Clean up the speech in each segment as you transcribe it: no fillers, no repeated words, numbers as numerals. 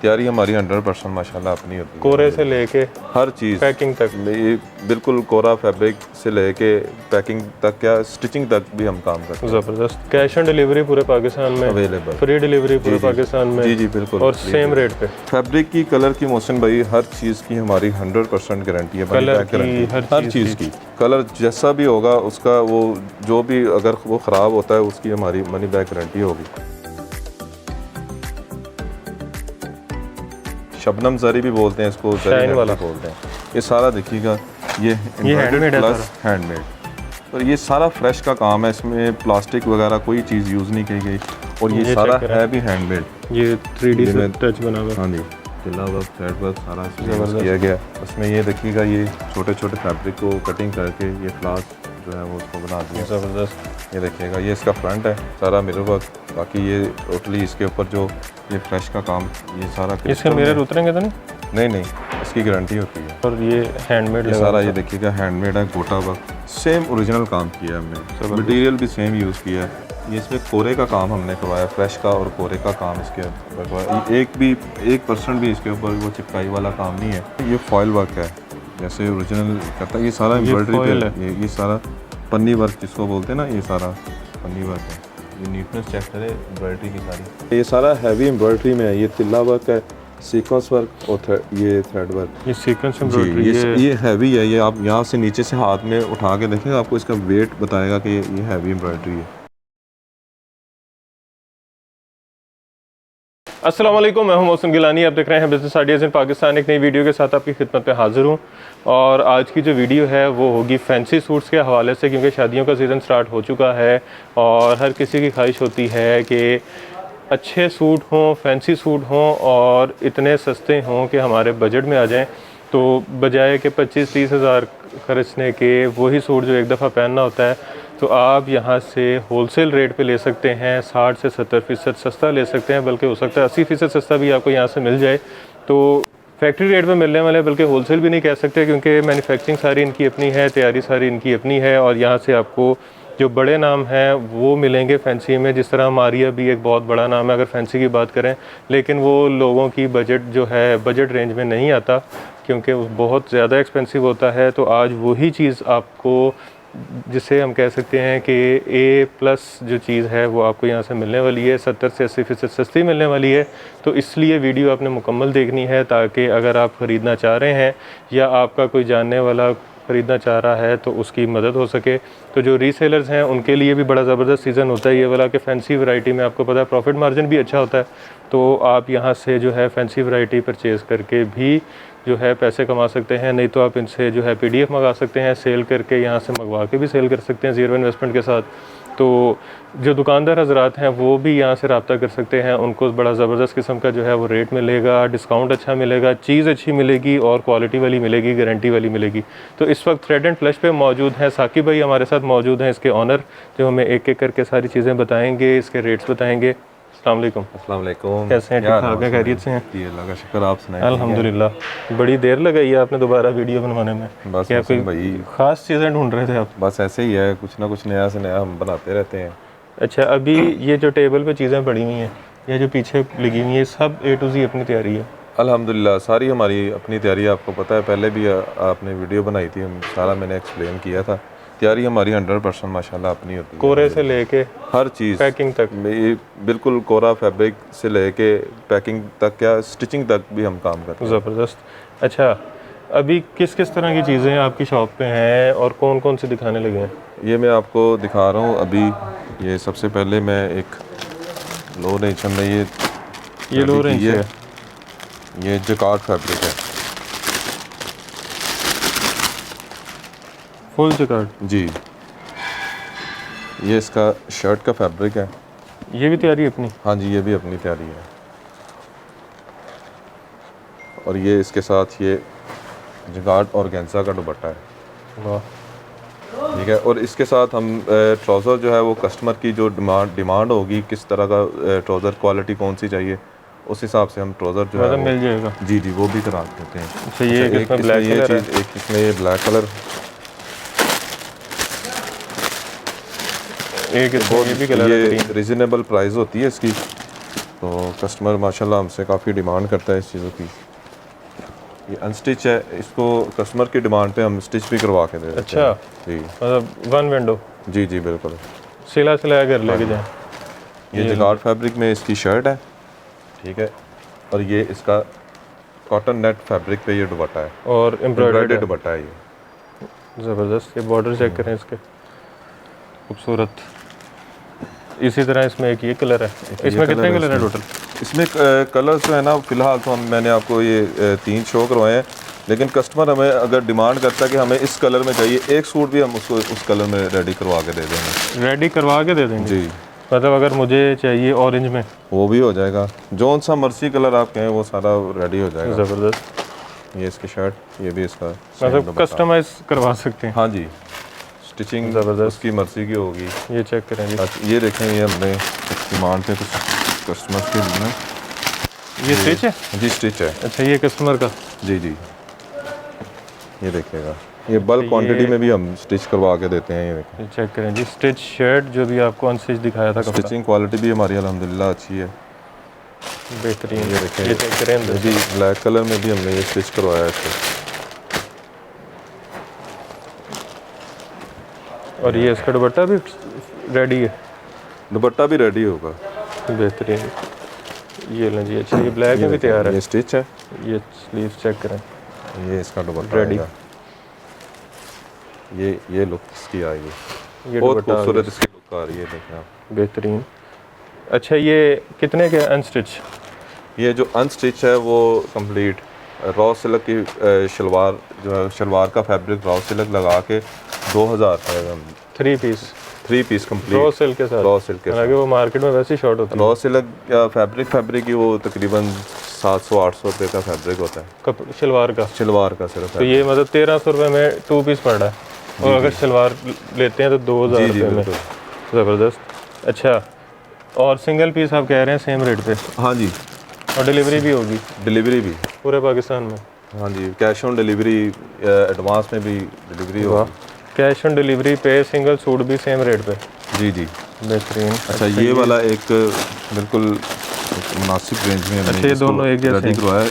तैयारी हमारी 100% माशाल्लाह अपनी होती है। कोरे से लेके हर चीज़ पैकिंग तक ये बिल्कुल कोरा फैब्रिक से लेके पैकिंग तक, क्या स्टिचिंग तक भी हम काम करते हैं। ज़बरदस्त। कैश ऑन डिलीवरी पूरे पाकिस्तान में अवेलेबल, फ्री डिलीवरी पूरे पाकिस्तान में? जी जी बिल्कुल। और सेम रेट पे? फैब्रिक की, कलर की, मोहसिन भाई हर चीज़ की हमारी 100% गारंटी है। कलर गारंटी की, हर चीज़ की, कलर जैसा भी होगा उसका, वो जो भी अगर वो ख़राब होता है उसकी हमारी मनी बैक गारंटी होगी। शबनम जरी भी बोलते हैं इसको, शाइन वाला बोलते हैं। ये सारा देखिएगा, ये हैंडमेड है प्लस हैंडमेड, और ये सारा फ्रेश का काम है, इसमें प्लास्टिक वगैरह कोई चीज़ यूज़ नहीं की गई, और ये सारा है भी हैंडमेड। ये 3D से टच बना हुआ। हाँ जी, तिल्ला वर्क, थ्रेड वर्क सारा इसमें किया गया। उसमें ये देखिएगा, ये छोटे छोटे फैब्रिक को कटिंग करके ये फ्लास जो है वो उसको बना दिया। ज़बरदस्त। ये देखिएगा, ये इसका फ्रंट है, सारा मिरर वर्क। बाकी ये टोटली इसके ऊपर जो ये फ्रेश का काम, ये सारा इसके मिरर उतरेंगे तो नहीं? नहीं नहीं, इसकी गारंटी होती है। और ये हैंडमेड सारा ये देखिएगा हैंडमेड है, गोटा वर्क, सेम ओरिजिनल काम किया है हमने, मटेरियल भी सेम यूज़ किया है। ये इसमें कोरे का काम हमने करवाया, फ्रेश का और कोरे का काम इसके ऊपर करवाया। 1% भी इसके ऊपर वो चिपकाई वाला काम नहीं है। ये फॉयल वर्क है, जैसे ओरिजिनल करता है। ये सारा एम्ब्रॉयडरी, ये सारा पन्नी वर्क जिसको बोलते हैं ना, ये सारा पन्नी वर्क है। ये नीटनेस चेक करें एम्ब्रॉयडरी की सारी, ये सारा हैवी एम्ब्रॉयडरी में है। ये तिल्ला वर्क है, सीक्वेंस वर्क और ये थ्रेड वर्क। ये सीक्वेंस एम्ब्रॉयडरी, ये हैवी है। ये आप यहाँ से नीचे से हाथ में उठा के देखेंगे, आपको इसका वेट बताएगा कि ये हैवी एम्ब्रॉयडरी है। अस्सलाम वालेकुम, मैं हूं मोहसिन गिलानी। आप देख रहे हैं बिजनेस आइडियाज़ इन पाकिस्तान। एक नई वीडियो के साथ आपकी खिदमत में हाजिर हूं, और आज की जो वीडियो है वो होगी फैंसी सूट्स के हवाले से, क्योंकि शादियों का सीज़न स्टार्ट हो चुका है और हर किसी की ख्वाहिश होती है कि अच्छे सूट हों, फैंसी सूट हों और इतने सस्ते हों कि हमारे बजट में आ जाएं। तो बजाय कि 25-30 हज़ार खर्चने के, वही सूट जो एक दफ़ा पहनना होता है, तो आप यहाँ से होलसेल रेट पे ले सकते हैं। 60 से 70% सस्ता ले सकते हैं, बल्कि हो सकता है 80% सस्ता भी आपको यहाँ से मिल जाए। तो फैक्ट्री रेट पे मिलने वाले, बल्कि होलसेल भी नहीं कह सकते, क्योंकि मैन्युफैक्चरिंग सारी इनकी अपनी है, तैयारी सारी इनकी अपनी है। और यहाँ से आपको जो बड़े नाम हैं वो मिलेंगे फैंसी में। जिस तरह मारिया भी एक बहुत बड़ा नाम है अगर फैंसी की बात करें, लेकिन वो लोगों की बजट जो है, बजट रेंज में नहीं आता, क्योंकि वो बहुत ज़्यादा एक्सपेंसिव होता है। तो आज वही चीज़ आपको, जिसे हम कह सकते हैं कि A+ जो चीज़ है, वो आपको यहाँ से मिलने वाली है। 70 से 80% सस्ती मिलने वाली है। तो इसलिए वीडियो आपने मुकम्मल देखनी है, ताकि अगर आप ख़रीदना चाह रहे हैं या आपका कोई जानने वाला ख़रीदना चाह रहा है तो उसकी मदद हो सके। तो जो रीसेलर्स हैं उनके लिए भी बड़ा ज़बरदस्त सीज़न होता है ये वाला, कि फ़ैंसी वैरायटी में आपको पता है प्रॉफिट मार्जिन भी अच्छा होता है। तो आप यहाँ से जो है फ़ैंसी वैरायटी परचेज़ करके भी जो है पैसे कमा सकते हैं। नहीं तो आप इनसे जो है PDF मंगा सकते हैं, सेल करके यहाँ से मंगवा के भी सेल कर सकते हैं ज़ीरो इन्वेस्टमेंट के साथ। तो जो दुकानदार हजरात हैं वो भी यहाँ से रब्ता कर सकते हैं, उनको बड़ा ज़बरदस्त किस्म का जो है वो रेट मिलेगा, डिस्काउंट अच्छा मिलेगा, चीज़ अच्छी मिलेगी और क्वालिटी वाली मिलेगी, गारंटी वाली मिलेगी। तो इस वक्त थ्रेड एंड फ्लश पे मौजूद हैं साकिब भाई, हमारे साथ मौजूद हैं इसके ऑनर, जो हमें एक एक करके सारी चीज़ें बताएँगे, इसके रेट्स बताएँगे। अस्सलाम वालेकुम। कैसे हैं? ठीक ठाक है? खैरियत से हैं? जी अल्लाह का शुक्र, आप सुनाएं? अल्हम्दुलिल्लाह। बड़ी देर लगाई है आपने दोबारा वीडियो बनवाने में, बस क्या कोई भाई ख़ास चीज़ें ढूंढ रहे थे आप? बस ऐसे ही है, कुछ ना कुछ नया से नया हम बनाते रहते हैं। अच्छा, अभी ये जो टेबल पे चीज़ें पड़ी हुई हैं, ये जो पीछे लगी हुई है, सब A to Z अपनी तैयारी है? अल्हम्दुलिल्लाह सारी हमारी अपनी तैयारी है। आपको पता है, पहले भी आपने वीडियो बनाई थी, हम सारा मैंने एक्सप्लेन किया था। तैयारी हमारी 100% माशाल्लाह अपनी होती है। कोरे से लेके हर चीज़, पैकिंग तक, बिल्कुल कोरा फैब्रिक से लेके पैकिंग तक, क्या स्टिचिंग तक भी हम काम करते हैं। ज़बरदस्त। अच्छा, अभी किस किस तरह की चीज़ें आपकी शॉप पे हैं और कौन कौन सी दिखाने लगे हैं? ये मैं आपको दिखा रहा हूँ अभी। ये सबसे पहले मैं एक लो रेंज में, ये लो रेंज है, ये जकार्ड फैब्रिक है, फुल जकार्ड जी। ये इसका शर्ट का फैब्रिक है। ये भी तैयारी अपनी? हाँ जी, ये भी अपनी तैयारी है। और ये इसके साथ ये जकार्ड ऑर्गेन्जा का दुपट्टा है, वाह, ठीक है। और इसके साथ हम ट्राउज़र जो है वो कस्टमर की जो डिमांड होगी, किस तरह का ट्राउज़र, क्वालिटी कौन सी चाहिए, उस हिसाब से हम ट्राउज़र जो है मिल जाएगा। जी जी, वो भी करा देते हैं। अच्छा, ये एक इसमें ब्लैक ये कलर चीज़, एक इसमें ये ब्लैक कलर, एक इसमें ये भी कलर है। ये रिजनेबल प्राइस होती है इसकी, तो कस्टमर माशाल्लाह हमसे काफ़ी डिमांड करता है इस चीज़ों की। ये अनस्टिच है, इसको कस्टमर की डिमांड पे हम स्टिच भी करवा के दे देते अच्छा, हैं। जी मतलब वन विंडो जी जी बिल्कुल। सिला सिलाया घर लेके जाएँ। ये जगार्ड फैब्रिक में इसकी शर्ट है, ठीक है, और ये इसका कॉटन नेट फैब्रिक पे ये दुपट्टा है और एम्ब्रॉयडर्ड दुपट्टा है ये। ज़बरदस्त। ये बॉर्डर चेक करें इसके, खूबसूरत। इसी तरह इसमें एक ये कलर है। इसमें कितने कलर हैं टोटल? इसमें कलर जो है ना फ़िलहाल तो मैंने आपको ये 3 शो करवाए हैं, लेकिन कस्टमर हमें अगर डिमांड करता है कि हमें इस कलर में चाहिए, एक सूट भी हम उसको उस कलर में रेडी करवा के दे देंगे। रेडी करवा के दे देंगे जी, मतलब अगर मुझे चाहिए ऑरेंज में वो भी हो जाएगा, जौन सा मर्जी कलर आप कहें वो सारा रेडी हो जाएगा। ज़बरदस्त। ये इसकी शर्ट, ये भी इसका मतलब कस्टमाइज़ करवा सकते हैं। हाँ जी, स्टिचिंग ज़बरदस्त। उसकी मर्जी की होगी। ये चेक करें जी। अच्छा, ये देखें, ये हमने डिमांड पे कुछ कस्टमर्स के लिए ना, ये स्टिच है? जी स्टिच है। अच्छा, ये कस्टमर का। जी जी, ये देखिएगा, ये बल्क क्वांटिटी में भी हम स्टिच करवा के देते हैं। ये देखें, ये चेक करें जी, स्टिच शर्ट जो भी आपको अनस्टिच दिखाया था कपड़ा। स्टिचिंग क्वालिटी भी हमारी अल्हम्दुलिल्लाह अच्छी है। बेहतरीन। ये देखें, ये चेक करें अंदर। जी ब्लैक कलर में भी हमने ये स्टिच करवाया है इसको। और ये इसका दुपट्टा भी रेडी है? दुपट्टा भी रेडी होगा। बेहतरीन। ये लें जी। अच्छा, ये ब्लैक में भी तैयार है। ये स्टिच है, ये स्लीव चेक करें, ये इसका दुपट्टा रेडी। आएगा। ये लुक इसकी आएगी, ये बहुत दुपट्टा आ खूबसूरत इसकी लुक आ रही है, देखें आप। गया। बेहतरीन। अच्छा, ये कितने के अनस्टिच? ये जो अनस्टिच है वो कंप्लीट रॉ सिल्क की शलवार, जो है शलवार का फैब्रिक रॉ सिल्क लगा के 2000 है। 3 piece 3 piece raw complete silk के साथ? रॉ सिल्क के हालांकि वो मार्केट में वैसे ही शॉर्ट होती है। रॉ सिल्क या फैब्रिक की वो तकरीबन 700-800 रुपये का फैब्रिक होता है शलवार का। शलवार का सिर्फ। तो ये मतलब 1300 रुपये में 2 पीस पड़ रहा है, और अगर शलवार लेते हैं तो 2000 जी रुपये में। बिल्कुल। ज़बरदस्त। अच्छा, और सिंगल पीस आप कह रहे हैं सेम रेट पे? हाँ जी, और डिलीवरी भी होगी डिलीवरी भी पूरे पाकिस्तान में? हाँ जी, कैश ऑन डिलीवरी, एडवांस में भी डिलीवरी वाह, होगी। कैश ऑन डिलीवरी पे, सिंगल सूट भी सेम रेट पे? जी जी। बेहतरीन। अच्छा, ये वाला एक बिल्कुल मुनासिब रेंज में हमने अच्छा, ये दोनों एक जैसे रेडी करवाया है।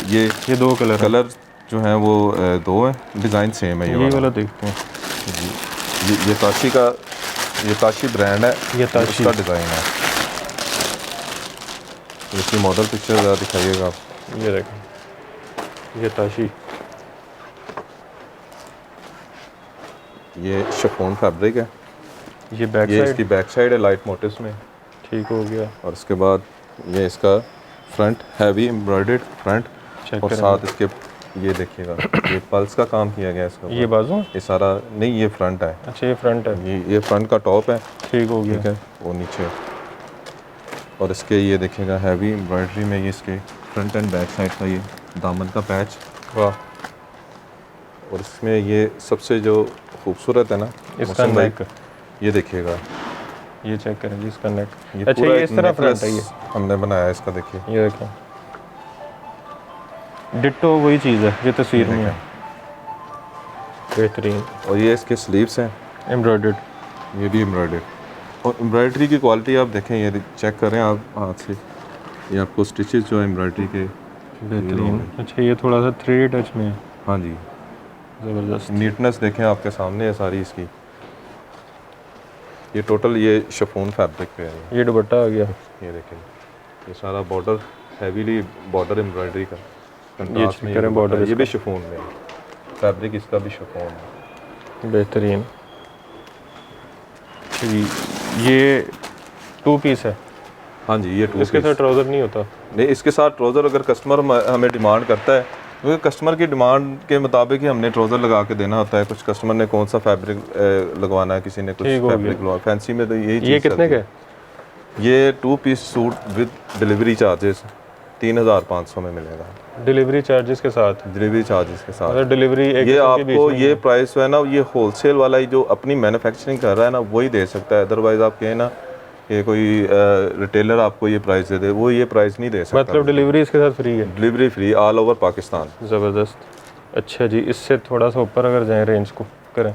ये 2 कलर जो हैं वो 2 हैं, डिज़ाइन सेम है। ये वाला देखते हैं जी, ये ताशी ब्रांड है, ये ताशी का डिज़ाइन है। इसकी मॉडल पिक्चर ज़रा दिखाइएगा आप। ये देखें, ये ताशी। ये शिफॉन फैब्रिक है, ये बैक ये साइड इसकी बैक साइड है लाइट मोटिव्स में। ठीक हो गया। और इसके बाद ये इसका front heavy embroidered front, check और करें। साथ इसके ये देखिएगा, ये पल्स का काम किया गया है इसका। ये बाजू? ये सारा नहीं, ये फ्रंट है। अच्छा, ये फ्रंट है। ये फ्रंट का टॉप है, ठीक हो गया। ठीक है, वो नीचे। और इसके ये देखिएगा हैवी एम्ब्रॉयडरी में ये इसके फ्रंट एंड बैक साइड का ये दामन का पैच। वाह। और इसमें ये सबसे जो खूबसूरत है ना इसका मौसम भाई, नेक, ये देखिएगा, ये चेक करें जी इसका नेक। ये अच्छा, पूरा ये एक इस तरह फ्रंट necklace है? ये हमने बनाया है इसका, देखिए ये देखें, डिट्टो वही चीज़ है जो तस्वीर में है। बेहतरीन। और ये इसके स्लीव्स हैं एम्ब्रॉयडर्ड, ये भी एम्ब्रॉयडर्ड। और एम्ब्रॉयडरी की क्वालिटी आप देखें, ये चेक करें आप हाथ से, ये आपको स्टिचेस जो एम्ब्रॉयडरी के। बेहतरीन। अच्छा, ये थोड़ा सा 3D टच में है। हाँ जी, ज़बरदस्त। नीटनेस देखें आपके सामने है सारी इसकी। ये टोटल ये शिफॉन फैब्रिक पे है। ये दुपट्टा आ गया। ये देखें, ये सारा बॉर्डर हैवीली बॉर्डर एम्ब्रॉयडरी का कंट्रास्ट चेक में करें border ये भी इसका। शिफॉन में है, फैब्रिक इसका भी शिफॉन है। बेहतरीन। ये 2 पीस है? हाँ जी, ये 2 इसके साथ ट्राउज़र नहीं होता? नहीं, इसके साथ ट्राउज़र अगर कस्टमर हमें डिमांड करता है, क्योंकि कस्टमर की डिमांड के मुताबिक ही हमने ट्राउज़र लगा के देना होता है। कुछ कस्टमर ने कौन सा फैब्रिक लगवाना है, किसी ने कुछ ठीक हो फैब्रिक गया। लगवाना, फैंसी में तो यही ये चीज़ कितने चलती का है। है? ये 2 piece suit with delivery charges 3500 में मिलेगा, डिलीवरी चार्जेस के साथ? डिलीवरी चार्जेस के साथ। मतलब डिलीवरी एक ये किस्म के बीच आपको में ये प्राइस है ना, ये होलसेल वाला ही जो अपनी मैन्युफैक्चरिंग कर रहा है ना वही दे सकता है। अदरवाइज आप कहें ना कि कोई रिटेलर आपको ये प्राइस दे दे, वो ये प्राइस नहीं दे सकता। मतलब डिलीवरी इसके साथ फ्री है? Delivery free all over Pakistan. ज़बरदस्त। अच्छा जी, इससे थोड़ा सा ऊपर अगर जाएं रेंज को करें।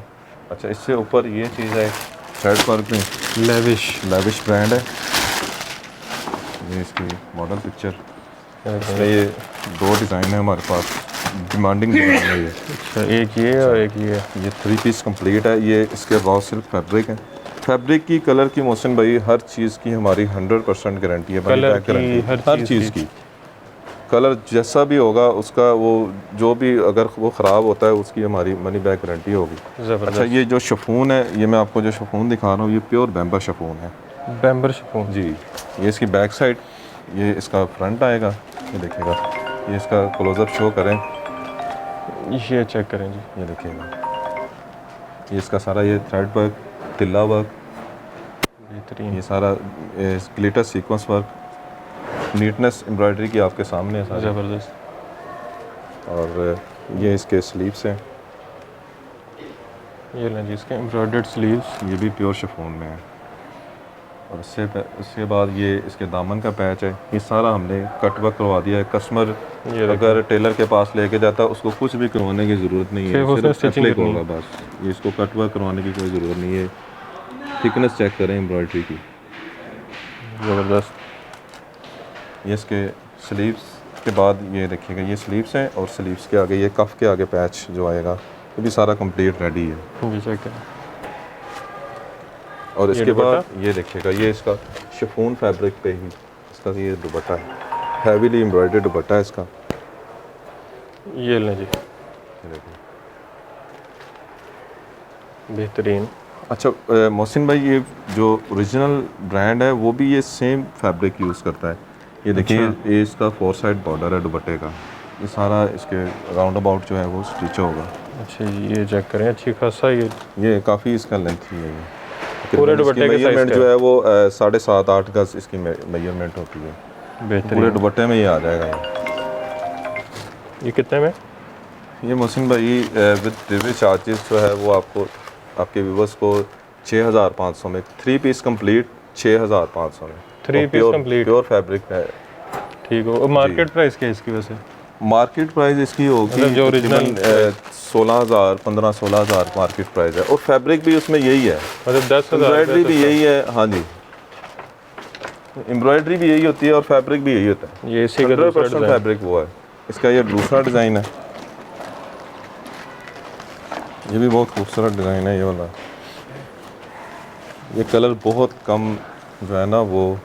अच्छा, इससे ऊपर ये चीज़ है थ्रेड वर्क में, लेविश लेविश ब्रांड है, ये इसकी मॉडल पिक्चर, इसमें ये 2 डिज़ाइन है हमारे पास, डिमांडिंग डिज़ाइन है ये। अच्छा, एक ये और एक ये। ये 3 पीस कंप्लीट है। ये इसके रॉ सिल्क फैब्रिक है। फैब्रिक की, कलर की, मोहसिन भाई हर चीज़ की हमारी 100% गारंटी है। कलर की, गारंटी हर चीज़ की। कलर जैसा भी होगा उसका, वो जो भी अगर वो ख़राब होता है उसकी हमारी मनी बैक गारंटी होगी। ज़बरदस्त। अच्छा, ये जो शिफॉन है, ये मैं आपको जो शिफॉन दिखा रहा हूँ, ये प्योर बैम्बा शिफॉन है। बैम्बर शिफॉन जी। ये इसकी बैक साइड, ये इसका फ्रंट आएगा, ये देखिएगा। ये इसका क्लोज़अप शो करें, ये चेक करें जी। ये देखिएगा। ये इसका सारा ये थ्रेड वर्क, तिल्ला वर्क, बेहतरीन। ये सारा glitter sequence work, neatness embroidery की आपके सामने है सारी। ज़बरदस्त। और ये इसके स्लीव्स हैं, ये लें जी इसके एम्ब्रॉयडर्ड स्लीव्स। ये भी प्योर शिफॉन में है। और उसके बाद ये इसके दामन का पैच है। ये सारा हमने कट वर्क करवा दिया है। कस्टमर ये अगर टेलर के पास लेके जाता है उसको कुछ भी करवाने की ज़रूरत नहीं सिर्फ है, उसने सिर्फ stitching एप्लिक करनी होगा बस। ये इसको कट वर्क करवाने की कोई ज़रूरत नहीं है। थिकनेस चेक करें एम्ब्रॉयडरी की। ज़बरदस्त। ये इसके स्लीव्स के बाद ये देखिएगा, ये स्लीव्स हैं और स्लीव्स के आगे ये कफ के आगे पैच जो आएगा, ये भी सारा कंप्लीट रेडी है। ये चेक करें। और इसके बाद दुपट्टा? ये देखिएगा, ये इसका शिफॉन फैब्रिक पे ही इसका ये दुपट्टा है, हैवीली एम्ब्रॉयडर्ड दुपट्टा है इसका। ये लें जी, ये देखिए। बेहतरीन। अच्छा मोहसिन भाई, ये जो ओरिजिनल ब्रांड है वो भी ये सेम फैब्रिक यूज़ करता है। ये देखिए, अच्छा। ये इसका 4 साइड बॉर्डर है दुपट्टे का। ये सारा इसके राउंड अबाउट जो है वो स्टिच होगा। अच्छा, ये चेक करें, अच्छी खासा ये काफ़ी इसका लेंथ ही है। ये पूरे दुपट्टे के साइज मेजरमेंट का जो है वो 7.5-8 गज इसकी मेजरमेंट होती है। पूरे बेहतरीन। दुपट्टे में ये आ जाएगा। ये कितने में? ये मोहसिन भाई विद डिलीवरी चार्जेस जो है वो आपको, आपके व्यूवर्स को 6,500 में 3 पीस कंप्लीट 6,500 में। 3 पीस कंप्लीट प्योर फैब्रिक है। ठीक हो। और मार्केट प्राइस क्या है इसकी वैसे? मार्केट प्राइस इसकी होगी मतलब जो ओरिजिनल 16,000 15-16,000 मार्केट प्राइस है। और फैब्रिक भी उसमें यही है, मतलब 10,000 एम्ब्रॉयडरी भी यही है। हाँ जी, एम्ब्रॉयडरी भी यही होती है और फैब्रिक भी यही होता है। ये इसी का 100% फैब्रिक वो है। इसका ये दूसरा डिज़ाइन है, ये भी बहुत खूबसूरत डिज़ाइन है। ये वाला, ये कलर बहुत कम जो है ना वो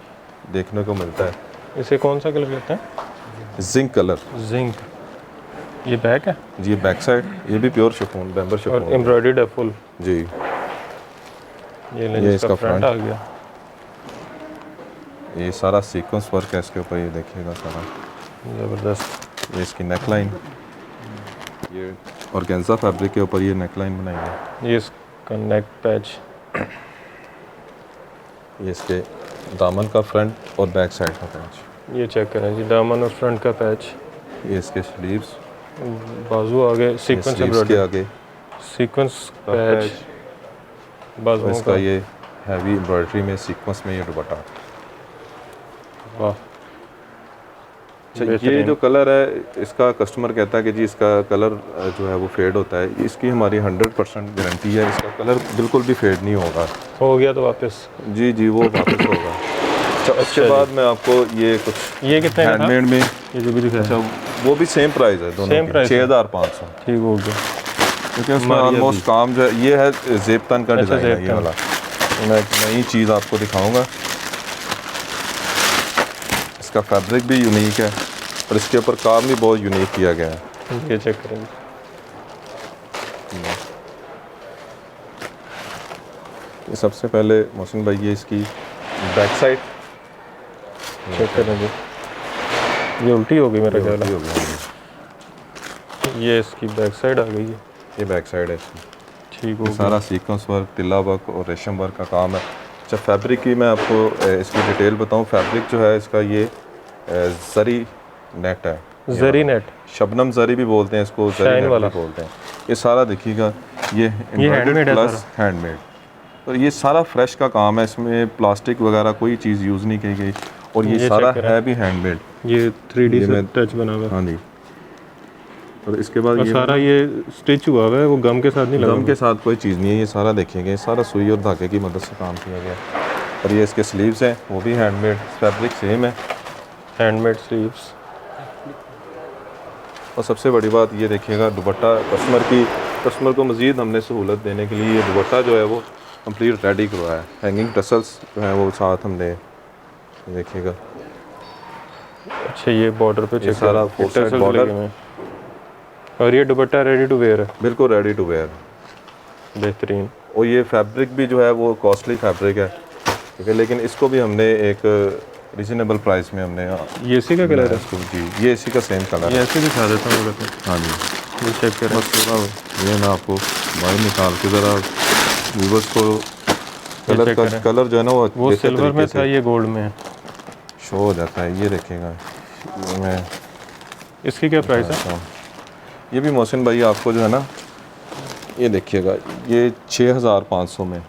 देखने को मिलता है। इसे कौन सा कलर कहते हैं? Zinc colour. जिंक। ये बैक है जी, बैक साइड ये भी प्योर शिफॉन, बैम्बर और शिफॉन एम्ब्रॉयडर्ड है फुल। जी। ये लें, ये इसका इसका फ्रंट front। आ गया। ये सारा सीक्वेंस वर्क है इसके ऊपर, ये देखिएगा सारा। ज़बरदस्त। ये इसकी नेक लाइन, ये ऑर्गेन्जा फैब्रिक के ऊपर ये नेक लाइन बनाई है। ये इसका नेक पैच। ये इसके दामन का फ्रंट और बैक साइड का पैच। ये चेक करें जी, दामन और फ्रंट का पैच। ये इसके स्लीव्स, बाजू आगे सीक्वेंस स्लीव्स के एम्ब्रॉयडरी, आगे सीक्वेंस का पैच और बाजुओं इसका का। ये हैवी एम्ब्रॉयडरी में सीक्वेंस में ये दुपट्टा। वाह। अच्छा, ये बेहतरीन। जो कलर है इसका कस्टमर कहता है कि जी इसका कलर जो है वो फेड होता है। इसकी हमारी 100% गारंटी है, इसका कलर बिल्कुल भी फेड नहीं होगा। हो गया तो वापस। जी जी, वो वापस होगा। अच्छा, उसके बाद मैं आपको ये कुछ ये कितने का था? हैंडमेड में, ये जो भी दिखाया। अच्छा वो भी सेम प्राइस है दोनों Same की, price है। 6,500। ठीक हो गया। क्योंकि उसमें मारिया ऑलमोस्ट भी। काम जो है ये है जेबतन का अच्छा, डिज़ाइन है ये जेबतन। वाला। मैं एक नई चीज़ आपको दिखाऊंगा। इसका फैब्रिक भी यूनिक है और इसके ऊपर काम भी बहुत यूनिक किया गया है। ये चेक करेंगे। ये सबसे पहले मोहसिन भाई, ये इसकी बैक साइड चेक करेंगे। ये उल्टी हो गई मेरा ख्याल हो है। गया। ये इसकी बैक साइड आ गई है। ये बैक साइड है इसकी। ठीक हो ये गया। सारा सीक्वेंस वर्क, तिल्ला वर्क और रेशम वर्क का काम है। अच्छा, फैब्रिक की मैं आपको इसकी डिटेल बताऊं। फैब्रिक जो है इसका ये जरी नेट है, जरी नेट, शबनम जरी भी बोलते हैं इसको, जरी शाइन नेट वाला। भी बोलते हैं। ये सारा देखिएगा, ये handmade एम्ब्रॉयडर्ड है प्लस हैंडमेड। और ये सारा फ्रेश का काम है, इसमें प्लास्टिक वगैरह कोई चीज़ यूज़ नहीं की गई। और ये ये सारा check करें। है भी हैंडमेड। ये 3D ये से मैं- टच बना हुआ है। हाँ जी। और इसके बाद और ये सारा ये स्टिच हुआ हुआ है, वो गम के साथ नहीं लगा गम हुआ। के साथ कोई चीज़ नहीं है। ये सारा देखेंगे, सारा सुई और धागे की मदद से काम किया गया है। और ये इसके स्लीव्स हैं, वो भी हैंडमेड, फैब्रिक सेम है। Handmade sleeves. और सबसे बड़ी बात ये देखिएगा, दुपट्टा कस्टमर को मज़ीद हमने सहूलत देने के लिए ये दुपट्टा जो है वो कंप्लीट रेडी करवाया है। हैंगिंग टसल्स जो हैं वो साथ हमने, देखिएगा अच्छा ये बॉर्डर पे ये सारा फोर साइड बॉर्डर, और ये दुपट्टा रेडी टू वेयर है, बिल्कुल रेडी टू वेयर, बेहतरीन। और ये फैब्रिक भी जो है वो कॉस्टली फैब्रिक है, ठीक है, लेकिन इसको भी हमने एक रिजनेबल प्राइस में हमने ये इसी का कलर है इसको जी, ये इसी का सेम कलर ये है। ऐसे दिखा देता हूँ। हाँ जी, ये चेक करें। बस थोड़ा ये मैं आपको बाहर निकाल के ज़रा व्यूवर्स को कलर का कलर जो है ना वो बेहतर सिल्वर में तरीके था, से ये गोल्ड में है। शो हो जाता है। ये देखिएगा, ये मैं इसकी क्या प्राइस है? ये भी मोहसिन भाई आपको जो है ना, ये देखिएगा, ये 6500 में,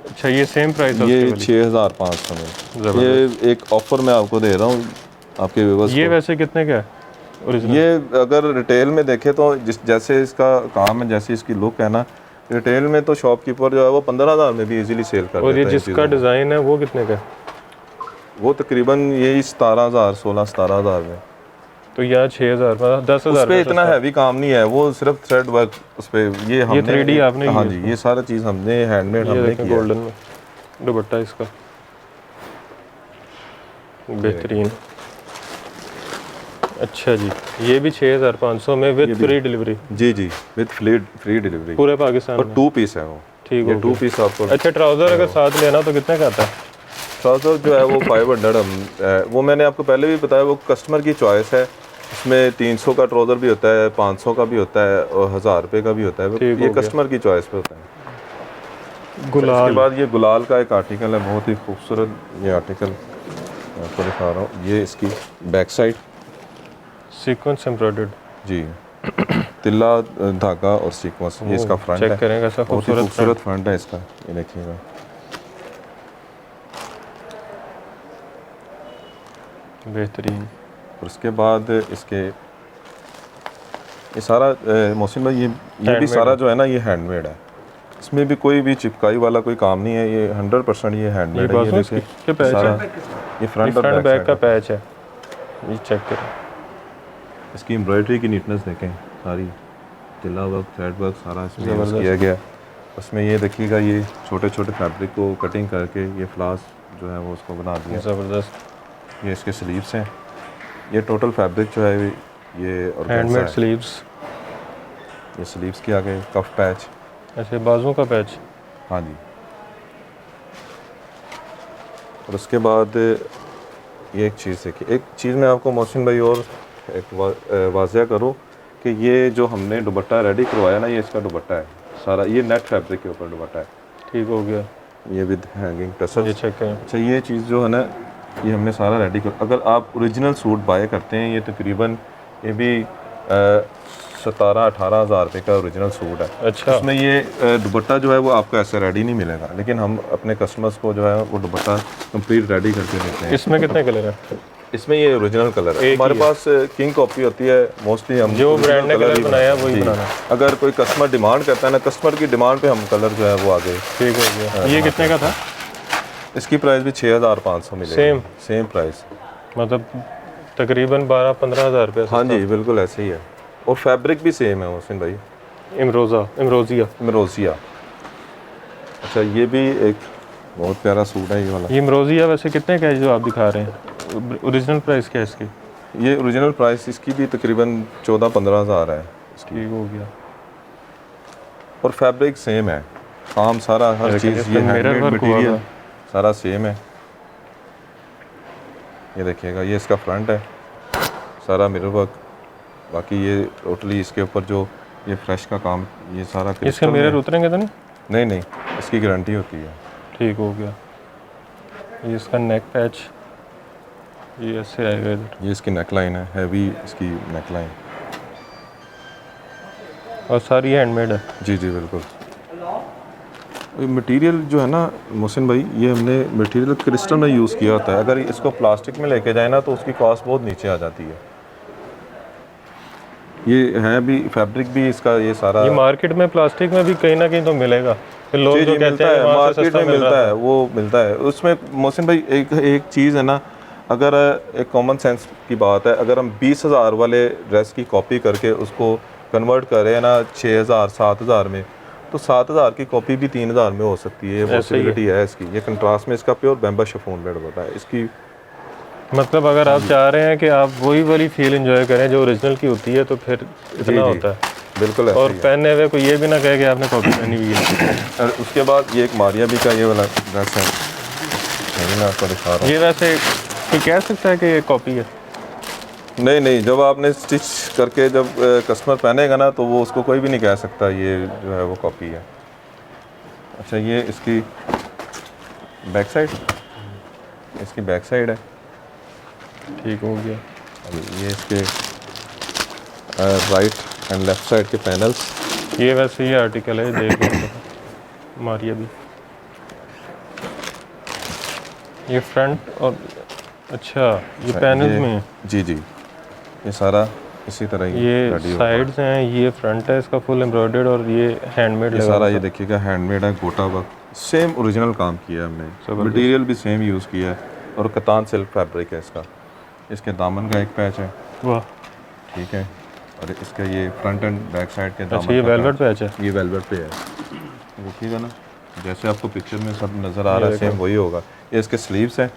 अच्छा ये सेम प्राइस है ये उसके वाली? 6500 में। ज़बरदस्त। ये एक ऑफर मैं आपको दे रहा हूँ आपके व्यूवर्स ये को। वैसे कितने का है ओरिजिनल? ये अगर रिटेल में देखें तो जैसे इसका काम है, जैसी इसकी लुक है ना, रिटेल में तो शॉपकीपर जो है वो 15,000 में भी इजीली सेल कर और ये देता है। जिसका डिज़ाइन है वो कितने का है? वो तकरीबन यही 17,000 16-17,000 में। तो यहाँ 6,000 10,000 उस पे इतना हैवी काम नहीं है, वो सिर्फ थ्रेड वर्क उस पे ये हमने 3D आपने हाँ की जी, ये सारा चीज़ हमने हैंडमेड ये हमने देखें किया है। गोल्डन में दुपट्टा इसका बेहतरीन। अच्छा जी, ये भी 6,500 में विद फ्री डिलीवरी? जी जी, विद फ्री डिलीवरी पूरे पाकिस्तान और में? 2 पीस है वो। ठीक ये हो 2 गया। पीस आपको। अच्छा ट्राउज़र अगर साथ लेना तो कितने का आता है? ट्राउज़र जो है वो 500 वो मैंने आपको पहले भी बताया, वो कस्टमर की चॉइस है। इसमें 300 का ट्राउज़र भी होता है, 500 का भी होता है और 1000 रुपये का भी होता है। ठीक ये हो गया। कस्टमर की चॉइस पे होता है। गुलाल। इसके बाद ये गुलाल का एक आर्टिकल है, बहुत ही खूबसूरत ये आर्टिकल मैं आपको दिखा रहा हूँ। ये इसकी बैक साइड सीक्वेंस एम्ब्रॉयडर्ड जी, तिल्ला धागा और सीक्वेंस, ये इसका फ्रंट चेक है। करें कैसा बहुत ही खूबसूरत खूबसूरत फ्रंट है इसका, ये देखिएगा। बेहतरीन। और उसके बाद इसके ये सारा मोहसिन भाई, ये भी Handmade सारा जो है ना ये हैंडमेड है। इसमें भी कोई भी चिपकाई वाला कोई काम नहीं है, ये 100% ये हैंडमेड है। बाजू ये इसकी देखिए क्या पैच सारा, है? ये फ्रंट और फ्रंट बैक बैक का का पैच है, ये चेक करें। इसकी एम्ब्रॉयडरी की नीटनेस देखें, सारी तिल्ला वर्क थ्रेड वर्क सारा इसमें यूज़ ज़बरदस्त। किया गया है। उसमें ये देखिएगा, ये छोटे छोटे फैब्रिक को कटिंग करके ये फ्लास जो है वो उसको बना दिया। ज़बरदस्त। ये इसके स्लीव्स हैं। ये टोटल फैब्रिक जो है ये और हैंडमेड स्लीव्स। ये स्लीव्स के आगे कफ पैच। अच्छा बाजू का पैच। हाँ जी। और उसके बाद ये एक चीज़ देखिए, एक चीज़ मैं आपको मोहसिन भाई और एक वाज़िया करूँ कि ये जो हमने दुपट्टा रेडी करवाया ना, ये इसका दुपट्टा है सारा, ये नेट फैब्रिक के ऊपर दुपट्टा है। ठीक हो गया। ये विद हैंगिंग ये टसल। चेक करें। अच्छा ये चीज़ जो है ना, ये हमने सारा रेडी कर, अगर आप ओरिजिनल सूट बाय करते हैं, ये तकरीबन ये भी 17-18 हज़ार रुपये का ओरिजिनल सूट है। अच्छा उसमें ये दुपट्टा जो है वो आपको ऐसे रेडी नहीं मिलेगा, लेकिन हम अपने कस्टमर्स को जो है वो दुपट्टा कंप्लीट रेडी करके देते हैं। इसमें कितने कलर है? इसमें ये ओरिजिनल कलर है। एक हमारे ही है। पास किंग कॉपी होती है मोस्टली, हम जो original ब्रांड ने कलर ही बनाया बनाते हैं। वही जी। बनाना। अगर कोई कस्टमर डिमांड करता है ना, कस्टमर की डिमांड पे हम कलर जो है वो आगे। ठीक हो गया। ये कितने का था? इसकी प्राइस भी 6500 मिलेगी। सेम प्राइस, मतलब तकरीबन 12-15 हज़ार रुपये। हाँ जी बिल्कुल ऐसे ही है। और फैब्रिक भी सेम है मोहसिन भाई, इमरोजिया। इमरोजिया। अच्छा ये भी एक बहुत प्यारा सूट है ये वाला। ये इमरोजिया वैसे कितने का है जो आप दिखा रहे हैं? ओरिजिनल प्राइस क्या है इसकी? ये ओरिजिनल प्राइस इसकी भी तकरीबन 14-15 हज़ार है इसकी। ठीक हो गया। और फैब्रिक सेम है, काम सारा हर लेकिन चीज़ इस ये पे मिरर हैंडमेड वर्क हुआ मटेरियल हुआ। सारा सेम है। ये देखिएगा, ये इसका फ्रंट है, सारा मिरर वर्क। बाकी ये टोटली इसके ऊपर जो ये फ्रेश का काम, ये सारा इसके क्रिस्टल मिरर में- उतरेंगे तो नहीं? नहीं नहीं, इसकी गारंटी होती है। ठीक हो गया। ये इसका नेक पैच, ये ऐसे आएगा इधर। ये इसकी नेक लाइन है, हैवी इसकी नेक लाइन। और सारी हैंडमेड है। जी जी बिल्कुल। मटेरियल जो है ना मोहसिन भाई, ये हमने मटेरियल क्रिस्टल में यूज़ किया होता है। अगर इसको प्लास्टिक में लेके जाए ना तो उसकी कॉस्ट बहुत नीचे आ जाती है। ये है भी फैब्रिक भी इसका ये सारा। ये मार्केट में प्लास्टिक में भी कहीं ना कहीं तो मिलेगा। फिर लोग जी जो जी कहते मिलता हैं है, वहाँ से मार्केट सस्ता में मिल मिलता रहा है, वो मिलता है। उसमें मोहसिन भाई एक एक चीज़ है ना, अगर एक कॉमन सेंस की बात है, अगर हम 20,000 वाले ड्रेस की कॉपी करके उसको कन्वर्ट करें ना 6,000 7,000 में, तो 7,000 की कॉपी भी 3,000 में हो सकती है। ये ऐसा ही है। पॉसिबिलिटी है इसकी। ये कंट्रास्ट में इसका प्योर बैम्बा शिफॉन बेड होता है इसकी। मतलब अगर आप चाह रहे हैं कि आप वही वाली फील एंजॉय करें जो ओरिजिनल की होती है, तो फिर जी इतना जी होता है। बिल्कुल ऐसा और ही है। पहने हुए को ये भी ना कहे कि आपने कॉपी पहनी हुई है। और उसके बाद ये एक मारिया भी का ये वाला ड्रेस है, ये मैं आपको दिखा रहा हूँ। ये वैसे कोई कह सकता है कि ये कॉपी है? नहीं नहीं, जब आपने स्टिच करके जब कस्टमर पहनेगा ना, तो वो उसको कोई भी नहीं कह सकता ये जो है वो कॉपी है। अच्छा, ये इसकी बैक साइड, इसकी बैक साइड है। ठीक हो गया। ये इसके राइट एंड लेफ्ट साइड के पैनल्स। ये वैसे ये आर्टिकल है, देख लो मारिया भी। ये फ्रंट और अच्छा ये पैनल्स में है। जी जी, ये सारा इसी तरह ही ये रेडी होगा। साइड्स हैं, ये फ्रंट है इसका फुल एम्ब्रॉयडर्ड, और ये हैंडमेड ये लगा सारा हुआ ये है। देखिएगा हैंडमेड है, गोटा वर्क, सेम ओरिजिनल काम किया है हमने। जबरदस्त। मटेरियल भी सेम यूज़ किया है, और कतान सिल्क फैब्रिक है इसका। इसके दामन का एक पैच है, वाह। ठीक है, और इसका ये फ्रंट एंड बैक साइड के दामन अच्छा, ये का वेलवेट पैच, पैच है। ये वेलवेट पे है। देखिएगा ना, जैसे आपको पिक्चर में सब नज़र आ रहा है, देखो। सेम वही होगा। ये इसके स्लीव्स हैं,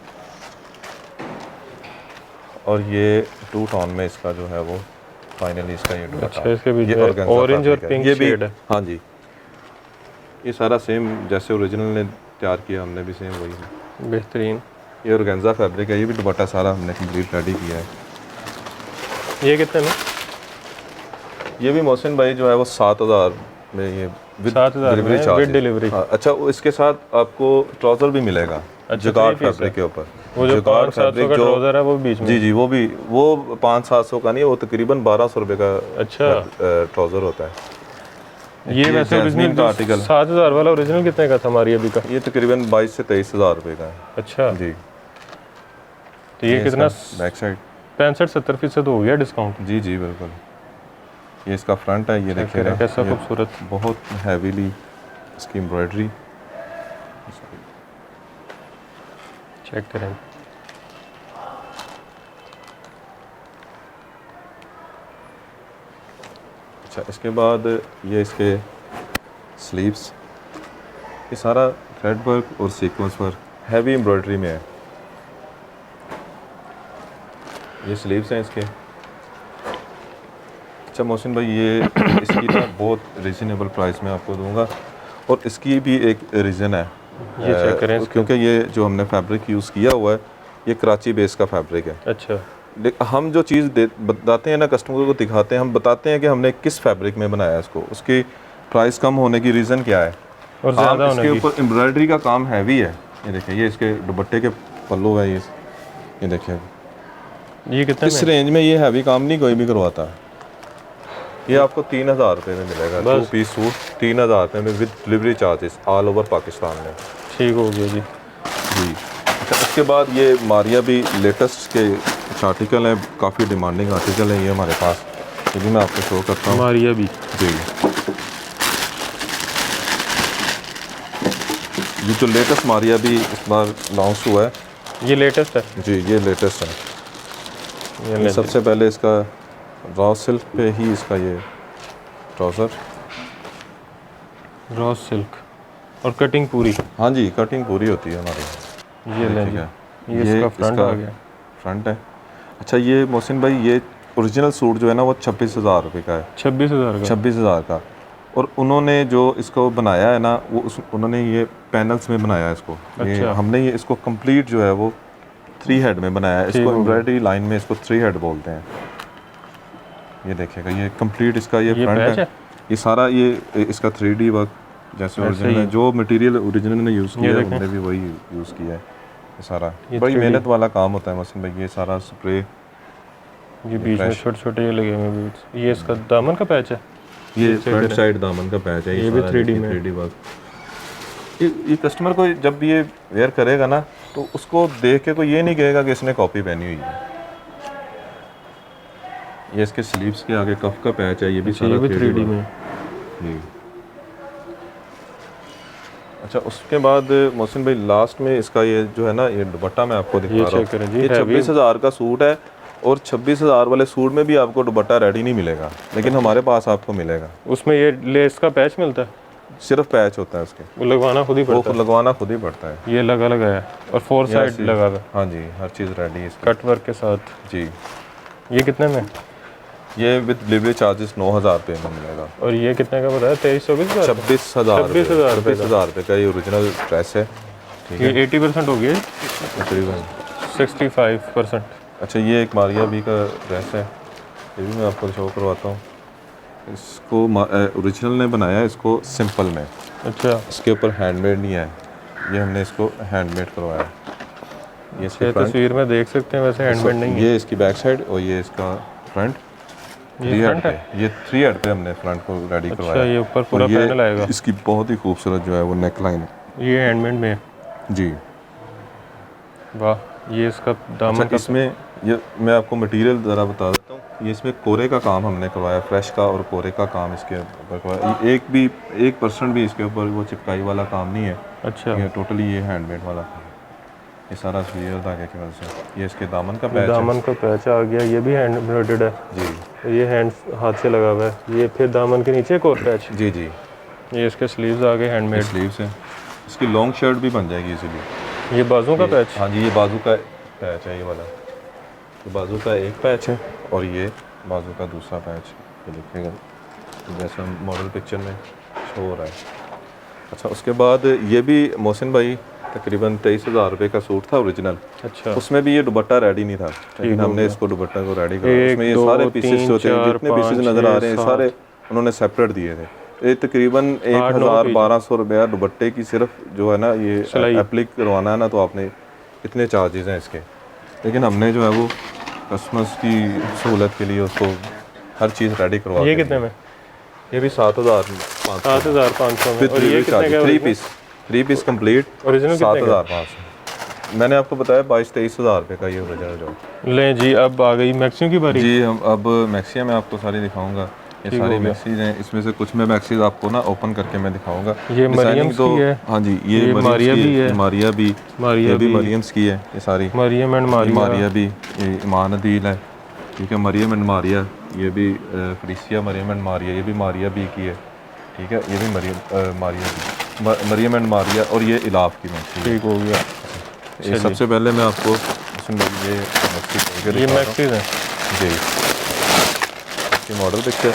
और ये टू टोन में इसका जो है वो फाइनली इसका ये दुपट्टा। अच्छा, इसके बीच ये में organza ऑरेंज और fabric है। पिंक ये भी शेड है। हाँ जी, ये सारा सेम जैसे ओरिजिनल ने तैयार किया, हमने भी सेम वही है। बेहतरीन। ये ऑर्गेन्जा फैब्रिक है, ये भी दुपट्टा सारा हमने कंप्लीट रेडी किया है। ये कितने में? ये भी मोहसिन भाई जो है वो 7,000 में, ये विद 7,000 डिलीवरी में, चार्ज। with delivery। हाँ, अच्छा, वो इसके साथ आपको ट्राउज़र भी मिलेगा, अच्छा, जुगाड़ 3 पीस फैब्रिक है। के ऊपर। वो जो जुगाड़ 500-700 का ट्राउज़र है वो बीच में। जी जी, वो भी, वो 500-700 का नहीं, वो तकरीबन 1,200 रुपये का अच्छा। ट्राउज़र होता है। ये वैसे जैस्मीन ओरिजिनल का आर्टिकल, 7,000 वाला ओरिजिनल कितने का था हमारी अभी का? ये तकरीबन 22 से 23,000 रुपये का है। अच्छा, जी। तो ये कितना? बैक साइड 65-70% हो गया डिस्काउंट। जी जी बिल्कुल। ये इसका फ्रंट है, ये देखिएगा कैसा ये खूबसूरत। बहुत हैवीली इसकी एम्ब्रॉयडरी। चेक करें। अच्छा, इसके बाद ये इसके स्लीव्स, ये सारा थ्रेड वर्क और सीक्वेंस वर्क हैवी एम्ब्रॉयडरी में है। ये स्लीव्स हैं इसके। अच्छा मोहसिन भाई, ये इसकी ना बहुत रिजनेबल प्राइस में आपको दूंगा, और इसकी भी एक रीज़न है। ये चेक करें इसका। क्योंकि ये जो हमने फैब्रिक यूज़ किया हुआ है, ये कराची बेस का फैब्रिक है। अच्छा, हम जो चीज़ बताते हैं ना, कस्टमर को दिखाते हैं, हम बताते हैं कि हमने किस फैब्रिक में बनाया है इसको। उसकी प्राइस कम होने की रीज़न क्या है? और ज़्यादा होने इसके की। ऊपर एम्ब्रॉयडरी का काम हैवी है। ये देखिए, ये इसके दुपट्टे के पल्लू है, ये देखिए। ये कितने इस में? रेंज में ये हैवी काम नहीं कोई भी करवाता। ये आपको 3,000 रुपये में मिलेगा, बस। 2 पीस सूट 3,000 रुपये में with delivery charges all over Pakistan में। ठीक हो गया जी। जी। अच्छा, इसके बाद ये मारिया भी लेटेस्ट के कुछ आर्टिकल हैं, काफ़ी डिमांडिंग आर्टिकल है ये हमारे पास। ये भी मैं आपको शो करता हूँ। मारिया भी। जी, ये जो लेटेस्ट मारिया भी इस बार लॉन्च हुआ है। ये लेटेस्ट है। जी, ये लेटेस्ट है। ये ये सबसे पहले इसका रॉ सिल्क पे ही इसका ये ट्राउज़र, रॉ सिल्क, और कटिंग पूरी। हाँ जी, कटिंग पूरी होती है हमारी। ये ले ठीक जी। है, ये इसका फ्रंट आ गया। फ्रंट है। अच्छा, ये मोहसिन भाई, ये ओरिजिनल सूट जो है ना वो 26,000 रुपये का है। 26,000 का। 26,000 का। और उन्होंने जो इसको बनाया है ना, वो उन्होंने ये पैनल्स में बनाया है इसको। ये अच्छा। हमने ये इसको कंप्लीट जो है वो 3 हेड में बनाया है। ठीक इसको हो गया। एम्ब्रॉयडरी लाइन में इसको 3 हेड बोलते हैं। ये देखिएगा, ये कंप्लीट इसका ये ये फ्रंट पैच है। है? ये सारा ये इसका 3D वर्क जैसे ऐसे ओरिजिनल है, ही। जो मटेरियल ओरिजिनल ने यूज़ किया है देखें। हमने भी वही यूज़ किया है। ये सारा ये बड़ी 3D मेहनत वाला काम होता है मोहसिन भाई। ये सारा स्प्रे, ये बीच में fresh। छोटे छोटे ये लगे हुए बीट्स। ये इसका दामन का पैच है। ये चेक फ्रंट करें। साइड दामन का पैच है। ये भी सारा 3D में। 3D work. ये कस्टमर को जब भी ये वेयर करेगा ना, तो उसको देख के कोई ये नहीं कहेगा कि इसने कॉपी पहनी हुई है। ये इसके स्लीव्स के आगे कफ का पैच है, ये भी अच्छा, ये सारा भी 3D में। जी। अच्छा, उसके बाद मोहसिन भाई लास्ट में इसका ये जो है ना, ये दुपट्टा मैं आपको दिखा रहा चेक करें जी, हूँ। ये 26,000 का सूट है और 26,000 वाले सूट में भी आपको दुपट्टा रेडी नहीं मिलेगा, लेकिन हमारे पास आपको मिलेगा। उसमें ये लेस का पैच मिलता है, सिर्फ पैच होता है उसके, वो लगवाना खुद ही वो पड़ता खुद लगवाना खुद ही पड़ता है। है। ये लगा है और 4 साइड लगा हुआ है, हाँ जी, हर चीज़ रेडी है इसकी। कट वर्क के साथ। जी, ये कितने में? ये विद डिलीवरी चार्जेस 9,000 रुपये में मिलेगा। और ये कितने का बताया? 23-24 26,000 26,000 रुपये का ये ओरिजिनल ड्रेस है। ठीक है, ये 80% हो गया, तकरीबन 65%। अच्छा, ये एक मारिया बी का ड्रेस है, ये भी मैं आपको शो करवाता हूँ। इसको ओरिजिनल ने बनाया है इसको सिंपल में। अच्छा, इसके ऊपर हैंडमेड नहीं है, ये हमने इसको हैंडमेड करवाया। ये इसकी ये तस्वीर में देख सकते हैं, वैसे हैंडमेड नहीं है। ये इसकी बैक साइड और ये इसका फ्रंट। ये फ्रंट है, ये 3 हेड पे हमने फ्रंट को रेडी अच्छा, करवाया। ये ऊपर पूरा और ये पैनल आएगा। इसकी बहुत ही खूबसूरत जो है वो नेक लाइन है। ये हैंडमेड में है। जी, वाह। ये इसका दामन अच्छा, इसमें ये मैं आपको मटेरियल ज़रा बता देता हूँ। ये इसमें कोरे का काम हमने करवाया, फ्रेश का और कोरे का काम इसके ऊपर करवाया। ये 1% भी इसके ऊपर वो चिपकाई वाला काम नहीं है। अच्छा, ये टोटली ये हैंडमेड वाला काम है। ये सारा रियल धागे की वजह से। ये इसके दामन का पैच है। दामन का पैच आ गया, ये भी हैंड एम्ब्रॉयडर्ड है जी, ये हैंड हाथ से लगा हुआ है। ये फिर दामन के नीचे एक और पैच। जी जी, ये इसके स्लीव्स आ गए हैंडमेड। स्लीव्स है। इसकी लॉन्ग शर्ट भी बन जाएगी इसीलिए। ये बाजू का पैच। हाँ जी, ये बाजू का पैच है, ये वाला। ये बाजू का एक पैच है और ये बाजू का दूसरा पैच। ये देखिएगा जैसे मॉडल पिक्चर में शो हो रहा है। अच्छा, उसके बाद ये भी मोहसिन भाई तकरीबन 23,000 रुपये का सूट था ओरिजिनल। अच्छा, उसमें भी ये दुपट्टा रेडी नहीं था, लेकिन हमने इसको दुपट्टा को रेडी करा। एक, उसमें ये दो, सारे पीसेस तीन, जो थे, चार, जितने पीसेस पाँच, नज़र आ रहे हैं, छः, सारे उन्होंने सेपरेट दिए थे। ये तकरीबन 1,000-1,200 रुपया दुपट्टे की सिर्फ जो है ना ये एप्लिक करवाना है ना, तो आपने इतने चार्जेस हैं इसके। लेकिन हमने जो है वो कस्टमर्स की सहूलत के लिए उसको हर चीज़ रेडी करवा। ये कितने में? ये भी 7,500 7,500 में। और ये कितने का? 3 पीस कंप्लीट ओरिजिनल 7,500। मैंने आपको बताया 22-23,000 रुपये का ये ओरिजिनल जो। लें जी, अब आ गई मैक्सियों की बारी। जी, हम अब मैक्सिया में आपको सारी दिखाऊंगा। ये सारी मैक्सीज हैं, इसमें से कुछ मैं मैक्सीज आपको ना ओपन करके मैं दिखाऊंगा। ये मरियम्स की है। हाँ जी, ये मारिया भी है, मारिया भी मरियम्स की है। ये सारी मरियम एंड मारिया भी, ये ईमान अदील है। ठीक है, मरियम एंड मारिया, ये भी फ्रीसिया मरियम एंड मारिया, ये भी मारिया भी की है। ठीक है, ये भी मरियम एंड मारिया, और ये इलाफ की मैक्सी। ठीक हो गया। ये सबसे पहले मैं आपको ये मैक्सीज है जी, इसकी मॉडल पिक्चर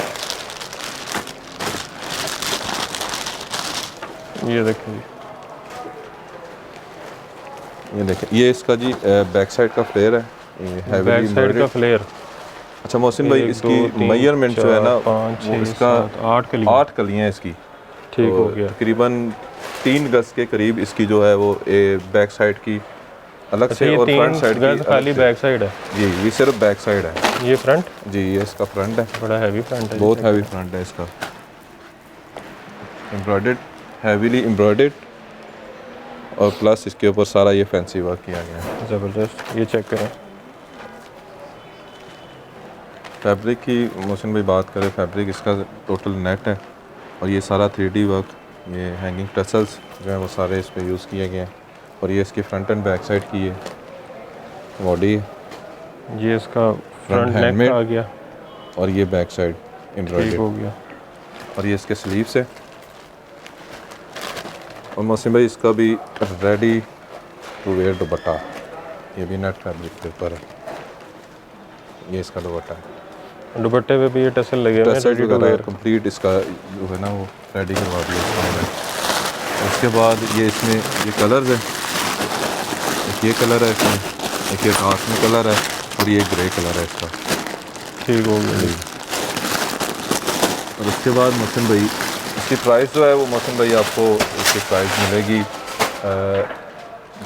ये देखिए। ये देखें, ये इसका जी बैक साइड का फ्लेयर है, ये बैक साइड का फ्लेयर। अच्छा मोहसिन भाई, इसकी मेजरमेंट जो है ना, 5, 6, इसका 8 कलियाँ हैं इसकी। ठीक हो गया। तकरीबन 3 गज के करीब इसकी जो है वो बैक साइड की अलग से और फ्रंट साइड की खाली बैक साइड है जी। ये सिर्फ बैक साइड है। ये फ्रंट जी, ये इसका फ्रंट है। बड़ा हैवी फ्रंट है, बहुत हैवी फ्रंट है इसका, एम्ब्रॉयडर्ड, हैवीली एम्ब्रॉयडर्ड, और प्लस इसके ऊपर सारा ये फैंसी वर्क किया गया है। ज़बरदस्त। ये चेक करें फैब्रिक की। मोहसिन भाई बात करें, फैब्रिक इसका टोटल नेट है, और ये सारा 3D वर्क, ये हैंगिंग टसल्स जो है वो सारे इस पर यूज़ किए गए हैं। और ये इसकी फ्रंट एंड बैक साइड की है बॉडी, ये इसका फ्रंट नेक आ गया, और ये बैक साइड एम्ब्रॉयडर्ड हो गया। और ये इसके स्लीव्स है। और मोहसिन भाई इसका भी रेडी टू वेयर दुपट्टा, ये भी नेट फैब्रिक के ऊपर है। ये इसका दुपट्टा है, दुपट्टे पे भी ये टसल लगे हुए हैं, रेडी टू वेयर कंप्लीट इसका जो है ना वो रेडी करवा दिया इसका हमने। उसके बाद ये इसमें ये कलर्स है, एक ये कलर है इसमें, एक ये डार्क में कलर है, और ये ग्रे कलर है इसका। ठीक हो गया। और उसके बाद मोहसिन भाई इसकी प्राइस जो है वो मोहसिन भाई आपको इसकी प्राइस मिलेगी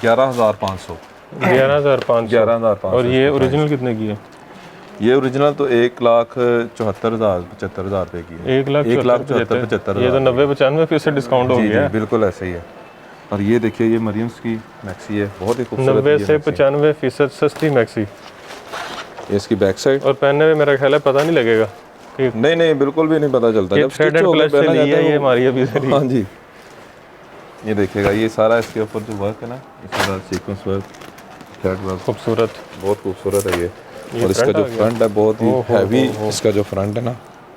11,500। 11,500। और ये ओरिजिनल कितने की है? ये ओरिजिनल तो 1,74,000-75,000 रुपये की है। 1,74,75,000। ये तो 90-95% डिस्काउंट हो गया। बिल्कुल ऐसे ही है। और ये देखिए, ये मरियम्स की मैक्सी है, बहुत ही खूबसूरत। 90 से 95% सस्ती मैक्सी। ये इसकी बैक साइड, और पहनने में मेरा ख्याल है पता नहीं लगेगा कि नहीं बिल्कुल भी नहीं पता चलता जब स्टिच हो गया। ये हमारी अभी हाँ जी। ये देखिएगा, ये सारा इसके ऊपर जो वर्क है ना, ये सारा सीक्वेंस वर्क, थ्रेड वर्क, खूबसूरत। बहुत खूबसूरत है ये। और इसका फ्रंट जो आ गया? फ्रंट है बहुत ही ओहो, हैवी, ओहो। इसका जो फ्रंट है ना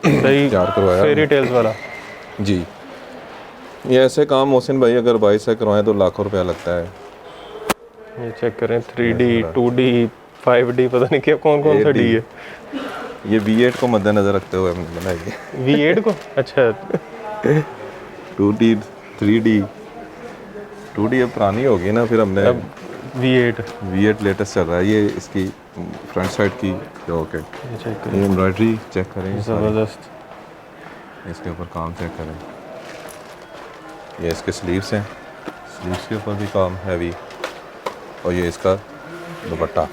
सही तैयार करवाया फेरी हमने। टेल्स वाला। जी, ये ऐसे काम मोहसिन भाई अगर भाई से करवाएं तो लाखों रुपया लगता है। ये चेक करें, 3D 2D 5D, पता नहीं क्या कौन कौन सा 8D। डी है। ये V8 को मद्देनजर रखते हुए हमने बनाई है। V8 को, अच्छा 2D 3D 2D अब पुरानी होगी ना, फिर हमने अब V8। V8 लेटेस्ट चल रहा है। ये इसकी फ्रंट साइड की जो है, ये चेक करें, ये एम्ब्रॉयडरी चेक करें, ये सारी। ज़बरदस्त। इसके ऊपर काम चेक करें, ये इसके स्लीव्स हैं, स्लीव्स के ऊपर भी काम हैवी। और ये इसका दुपट्टा,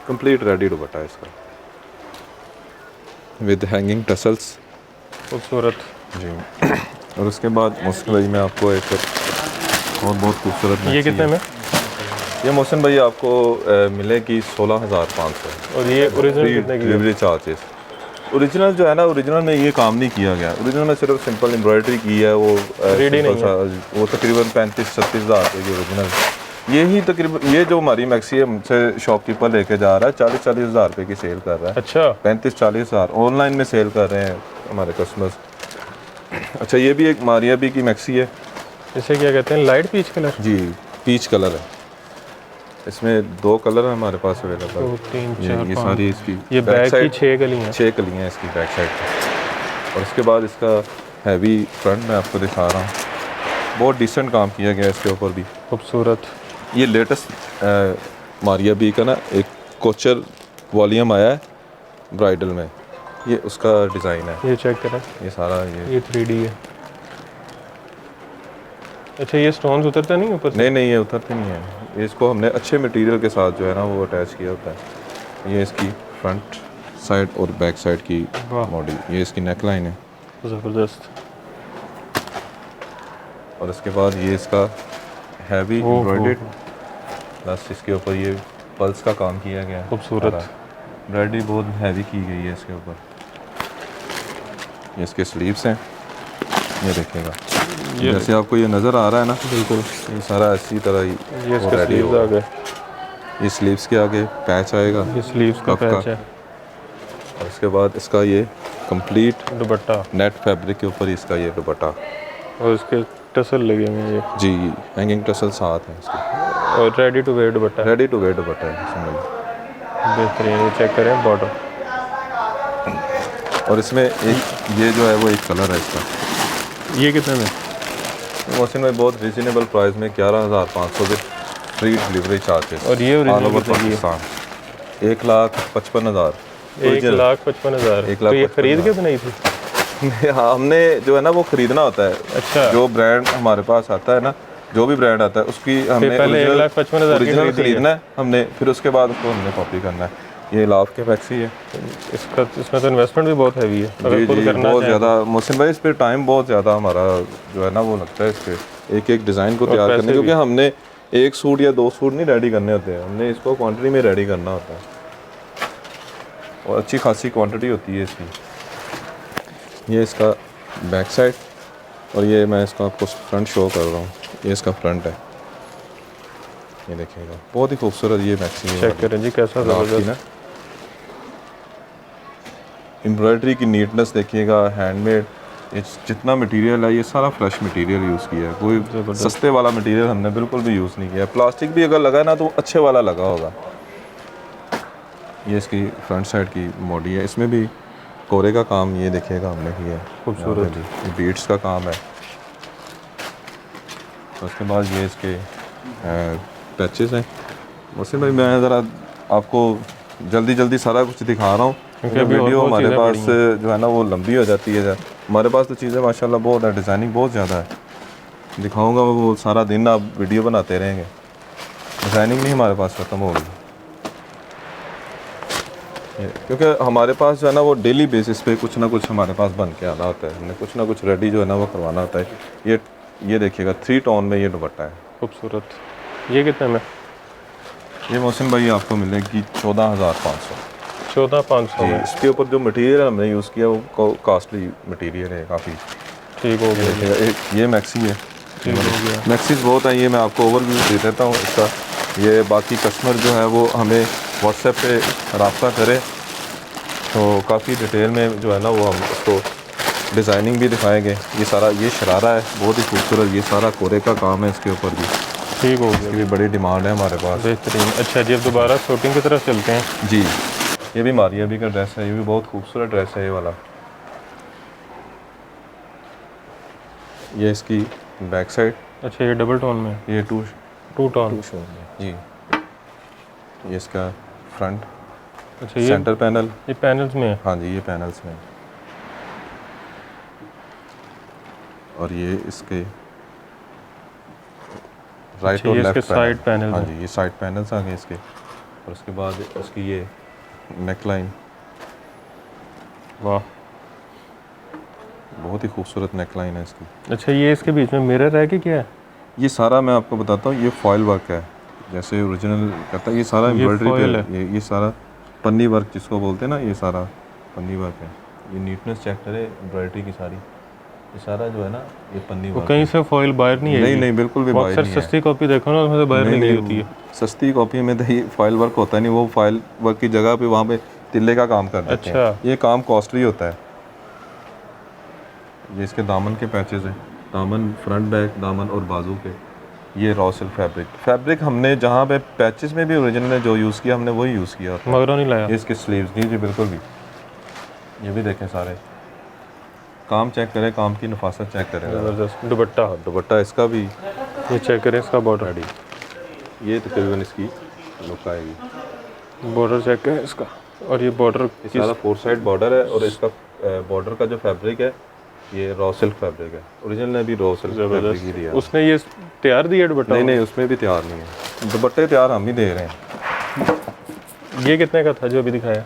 कंप्लीट रेडी दुपट्टा है इसका, विद हैंगिंग टसल्स। खूबसूरत। जी। और उसके बाद मोहसिन भाई मैं आपको एक और बहुत खूबसूरत ये कितने में? ये मोहसिन भाई आपको मिलेगी 16,500। और ये ओरिजिनल कितने की है? Delivery charges. ओरिजिनल जो है ना, ओरिजिनल में ये काम नहीं किया गया, ओरिजिनल में सिर्फ सिंपल एम्ब्रॉयडरी की है, वो Ready नहीं वो तकरीबन 35-36 हज़ार रुपये की ओरिजिनल। यही तकरीबन ये जो हमारी मैक्सी है, हमसे शॉपकीपर लेके जा रहा है 40-40 हज़ार रुपये की सेल कर रहा है। अच्छा 35-40 हज़ार ऑनलाइन में सेल कर रहे हैं हमारे कस्टमर्स। अच्छा, ये भी एक मारिया बी की मैक्सी है। इसे क्या कहते हैं? Light peach colour. जी, पीच कलर है। इसमें 2 कलर हैं हमारे पास अवेलेबल। 2 3 4 ये 5। सारी इसकी ये बैक की साइड 6 कलियां। 6 कलियाँ हैं इसकी बैक साइड पे। और उसके बाद इसका हैवी फ्रंट मैं आपको दिखा रहा हूँ, बहुत डिसेंट काम किया गया है इसके ऊपर भी। खूबसूरत। ये लेटेस्ट मारिया बी का ना एक कोचर वॉल्यूम आया है ब्राइडल में, ये उसका डिज़ाइन है। ये चेक करें, ये सारा ये 3D है। अच्छा, ये स्टोन्स उतरते नहीं ऊपर से? नहीं, ये उतरते नहीं है। ये इसको हमने अच्छे मटेरियल के साथ जो है ना वो अटैच किया होता है। ये इसकी फ्रंट साइड और बैक साइड की वाह। मॉडल, ये इसकी नेक लाइन है। ज़बरदस्त। और उसके बाद ये इसका हैवी ओहो। एम्ब्रॉयडर्ड, प्लस इसके ऊपर ये पल्स का काम किया गया है। खूबसूरत। एम्ब्रॉयडरी बहुत हैवी की गई है इसके ऊपर। ये इसके स्लीव्स हैं, ये देखिएगा, ये जैसे आपको ये नज़र आ रहा है ना, बिल्कुल। ये सारा इसी तरह ही ये इसके ready स्लीव्स होगा। आ गए। ये स्लीव्स के आगे पैच आएगा ये स्लीव्स का कफ का। पैच है। और उसके बाद इसका ये कंप्लीट दुपट्टा नेट फैब्रिक के ऊपर इसका ये दुपट्टा। और इसके टसल लगे हुए हैं ये, जी, हैंगिंग टसल साथ है इसके, और ready to wear dupatta. Ready to wear dupatta है समझ। बेहतरीन। ये चेक करें बॉटम। और इसमें एक ये जो है वो एक कलर है इसका। ये कितने में? मोहसिन में बहुत रिजनेबल प्राइस में 11,500 विद फ्री डिलीवरी चार्जेस। और ये ऑल ओरिजिनल ओवर कितने की है? पाकिस्तान 1,55,000। 1,55,000। एक लाख तो ये 55,000। खरीद के बनाई थी? हाँ, हमने जो है ना वो खरीदना होता है। अच्छा। जो ब्रांड हमारे पास आता है ना, जो भी ब्रांड आता है उसकी हमने पहले 1,55,000 की ओरिजिनल खरीदी है। खरीदना है हमने, फिर उसके बाद उसको हमने कॉपी करना है। ये लाफ के मैक्सी है। इसमें तो इन्वेस्टमेंट भी बहुत हैवी है, अगर जी खुद जी, करना बहुत चाहें तो। ज़्यादा मोहसिन भाई, इस पर टाइम बहुत ज़्यादा हमारा जो है ना वो लगता है, इस पर एक एक डिज़ाइन को तैयार पैसे करने, भी। क्योंकि हमने 1 सूट या 2 सूट नहीं रेडी करने होते हैं, हमने इसको क्वांटिटी में रेडी करना होता है, और अच्छी खासी क्वांटिटी होती है इसकी। ये इसका बैक साइड, और ये मैं इसका आपको फ्रंट शो कर रहा हूँ, ये इसका फ्रंट है। ये देखिएगा, बहुत ही खूबसूरत ये मैक्सी है। चेक करें जी कैसा ज़बरदस्त। ना एम्ब्रॉयडरी की नीटनेस देखिएगा, हैंडमेड, ये जितना मटेरियल है ये सारा फ्रेश मटेरियल यूज़ किया है, कोई सस्ते वाला मटेरियल हमने बिल्कुल भी यूज़ नहीं किया है। प्लास्टिक भी अगर लगा ना तो अच्छे वाला लगा होगा। ये इसकी फ्रंट साइड की बॉडी है, इसमें भी कोरे का काम ये देखिएगा हमने किया है, खूबसूरत। ये बीट्स का काम है। उसके बाद ये इसके पैचेस हैं। मोहसिन भाई मैं ज़रा आपको जल्दी जल्दी सारा कुछ दिखा रहा हूँ, क्योंकि अभी और वीडियो बहुत हमारे चीज़ें पास पड़ी जो है ना वो लंबी हो जाती है। हमारे पास तो चीज़ें माशाल्लाह बहुत है, डिज़ाइनिंग बहुत ज़्यादा है, दिखाऊंगा वो सारा दिन आप वीडियो बनाते रहेंगे, डिज़ाइनिंग नहीं हमारे पास ख़त्म होगी। क्योंकि हमारे पास जो है ना वो डेली बेसिस पे कुछ ना कुछ हमारे पास बन के आना होता है, हमने कुछ ना कुछ रेडी जो है ना वो करवाना होता है। ये देखिएगा 3 टोन में ये दुपट्टा है, खूबसूरत। ये कितने में? ये मोहसिन भाई आपको मिलेगी 14,500। 14,500 में। इसके ऊपर जो मटेरियल हमने यूज़ किया वो कॉस्टली मटेरियल है काफ़ी, ठीक हो गया। देखिएगा एक ये मैक्सी है, ठीक हो गया। मैक्सीज बहुत हैं, ये मैं आपको ओवरव्यू दे देता हूँ इसका। ये बाकी कस्टमर जो है वो हमें व्हाट्सएप पे रब्ता करें तो काफ़ी डिटेल में जो है ना वो हम इसको डिज़ाइनिंग भी दिखाएंगे। ये सारा ये शरारा है बहुत ही खूबसूरत, ये सारा कोरे का काम है इसके ऊपर भी। ठीक हो इसकी गया, भी बड़ी डिमांड है हमारे पास। बेहतरीन। अच्छा जी, अब दोबारा शूटिंग की तरफ चलते हैं। जी ये भी मारिया भी का ड्रेस है, ये भी बहुत खूबसूरत ड्रेस है ये वाला। ये इसकी बैक साइड, अच्छा ये डबल टोन में, ये टू टोन। जी। ये इसका फ्रंट, अच्छा ये सेंटर पैनल, ये पैनल्स में है। हाँ जी ये पैनल्स में। और ये इसके राइट अच्छा, और ये लेफ्ट इसके साइड पैनल हाँ में। जी ये साइड पैनल्स आ गए इसके। और उसके बाद इसकी ये नेक लाइन, वाह। बहुत ही खूबसूरत नेक लाइन है इसकी। अच्छा ये इसके बीच में मिरर है कि क्या है? ये सारा मैं आपको बताता हूँ, ये फॉयल वर्क है जैसे ओरिजिनल कहता है, ये सारा एम्ब्रॉयडरी foil पे ये सारा पन्नी वर्क जिसको बोलते हैं ना, ये सारा पन्नी वर्क है। ये नीटनेस चेक करें एम्ब्रॉयडरी की सारी, ये सारा जो है ना ये पन्नी वो वर्क कहीं से फॉइल बाहर नहीं है? नहीं नहीं बिल्कुल भी बाहर अक्सर नहीं है। सस्ती कॉपी देखो ना उसमें से बाहर नहीं निकली नहीं, होती है। सस्ती कॉपी में तो ये फॉयल वर्क होता नहीं, वो फॉयल वर्क की जगह पे वहाँ पे तिल्ले का काम कर देते हैं। अच्छा। ये काम कॉस्टली होता है। ये इसके दामन के पैचेस हैं, दामन फ्रंट बैक दामन और बाजू के। ये रॉ सिल्क फैब्रिक हमने जहाँ पे पैचेस में भी ओरिजिनल है जो यूज़ किया हमने वही यूज़ किया होता है। मगरों नहीं लाया? ये इसके स्लीव्स नहीं जी बिल्कुल भी। ये भी देखें सारे काम चेक करें, काम की नफासत चेक करें। ज़बरदस्त। दुपट्टा, दुपट्टा इसका भी ये चेक करें इसका बॉर्डर, रेडी। ये तकरीबन इसकी लुक आएगी। बॉर्डर चेक करें इसका। और ये बॉर्डर ये सारा 4 साइड बॉर्डर है और इसका बॉर्डर का जो फैब्रिक है ये रॉ सिल्क फैब्रिक है। ओरिजिनल ने भी रॉ सिल्क फैब्रिक ही दिया। उसने ये तैयार दिया दुपट्टा? नहीं नहीं उसमें भी तैयार नहीं है, दुपट्टे तैयार हम ही दे रहे हैं। ये कितने का था जो अभी दिखाया?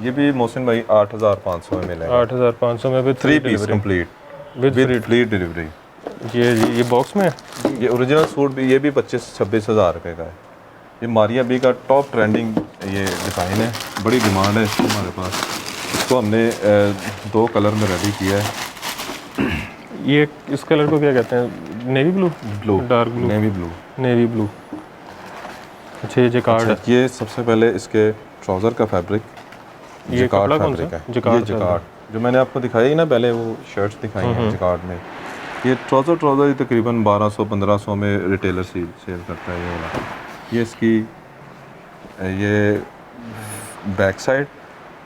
ये भी मोहसिन भाई 8500 में मिलेगा। 8500 में with 3 piece complete with free delivery. ये बॉक्स में है? ये ओरिजिनल सूट भी ये भी 25-26 हज़ार रुपये का है। ये मारिया बी का टॉप ट्रेंडिंग ये डिज़ाइन है, बड़ी डिमांड है इसकी हमारे पास। इसको हमने 2 कलर में रेडी किया है। ये इस कलर को क्या कहते हैं? Navy blue, dark blue, navy blue, navy blue. अच्छा ये जैकार्ड है। ये सबसे पहले इसके ट्राउज़र का फैब्रिक ये जिकार्ड कपड़ा कौन फैब्रिक सा? है। जिकार्ड ये जिकार्ड जो मैंने आपको दिखाई ही ना पहले, वो शर्ट्स दिखाई हैं जिकार्ड में। ये ट्राउज़र ही तकरीबन 1200-1500 में रिटेलर सेल करता है ये वाला। ये इसकी ये बैक साइड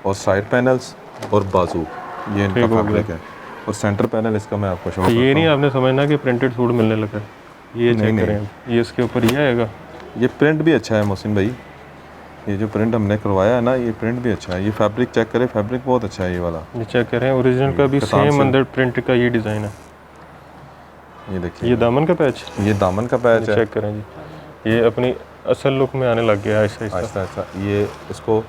और साइड पैनल्स और बाजू ये इनका फैब्रिक है। और सेंटर पैनल इसका मैं आपको शो तो ये नहीं आपने समझना कि प्रिंटेड सूट मिलने लगा। ये नहीं, चेक करें, ये इसके ऊपर ये आएगा। ये प्रिंट भी अच्छा है मोहसिन भाई, ये जो प्रिंट हमने करवाया है ना ये प्रिंट भी अच्छा है। ये फैब्रिक चेक करें, फैब्रिक बहुत अच्छा है ये वाला। ये चेक करें, ओरिजिनल का भी सेम अंदर प्रिंट का ये डिज़ाइन है। ये देखिए ये दामन का पैच, ये दामन का पैच है। चेक करें जी, ये अपनी असल लुक में आने लग गया ऐसा ऐसा। ऐसा ऐसा ये इसको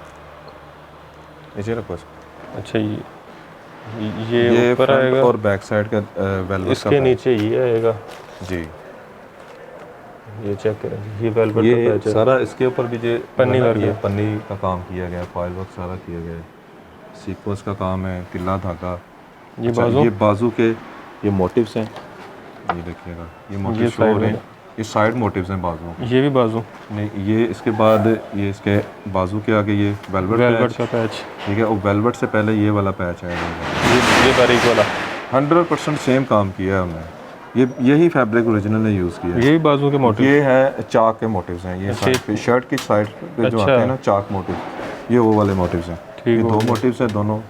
नीचे रखो इसको। अच्छा ये ऊपर आएगा और बैक साइड का वेलवेट इसके नीचे ये आएगा जी। ये चेक करें, ये वेलवेट ये का पैच है। सारा इसके ऊपर भी जो पन्नी वर्क ये है। पन्नी का काम किया गया, फॉइल वर्क सारा किया गया है, सीक्वेंस का काम है, तिल्ला धागा। ये अच्छा, बाजू, ये बाजू के ये मोटिव्स हैं, ये देखिएगा ये मोटिव शो हो रहे हैं, ये साइड मोटिव्स हैं बाजू। ये भी बाजू, नहीं ये इसके बाद ये इसके बाजू के आगे ये वेलवेट का पैच। ठीक है, और वेलवेट से पहले ये वाला पैच है। ये बारीक वाला 100% सेम काम किया है हमने। यही फैब्रिक ओरिजिनल ने यूज़ किया है। ये भी बाजू के मोटिव। ये है चाक के मोटिव्स हैं, ये साइड पे शर्ट की साइड पे जो आते हैं ना चाक मोटिव, ये वो वाले मोटिव्स हैं। ये 2 मोटिव्स हैं दोनों।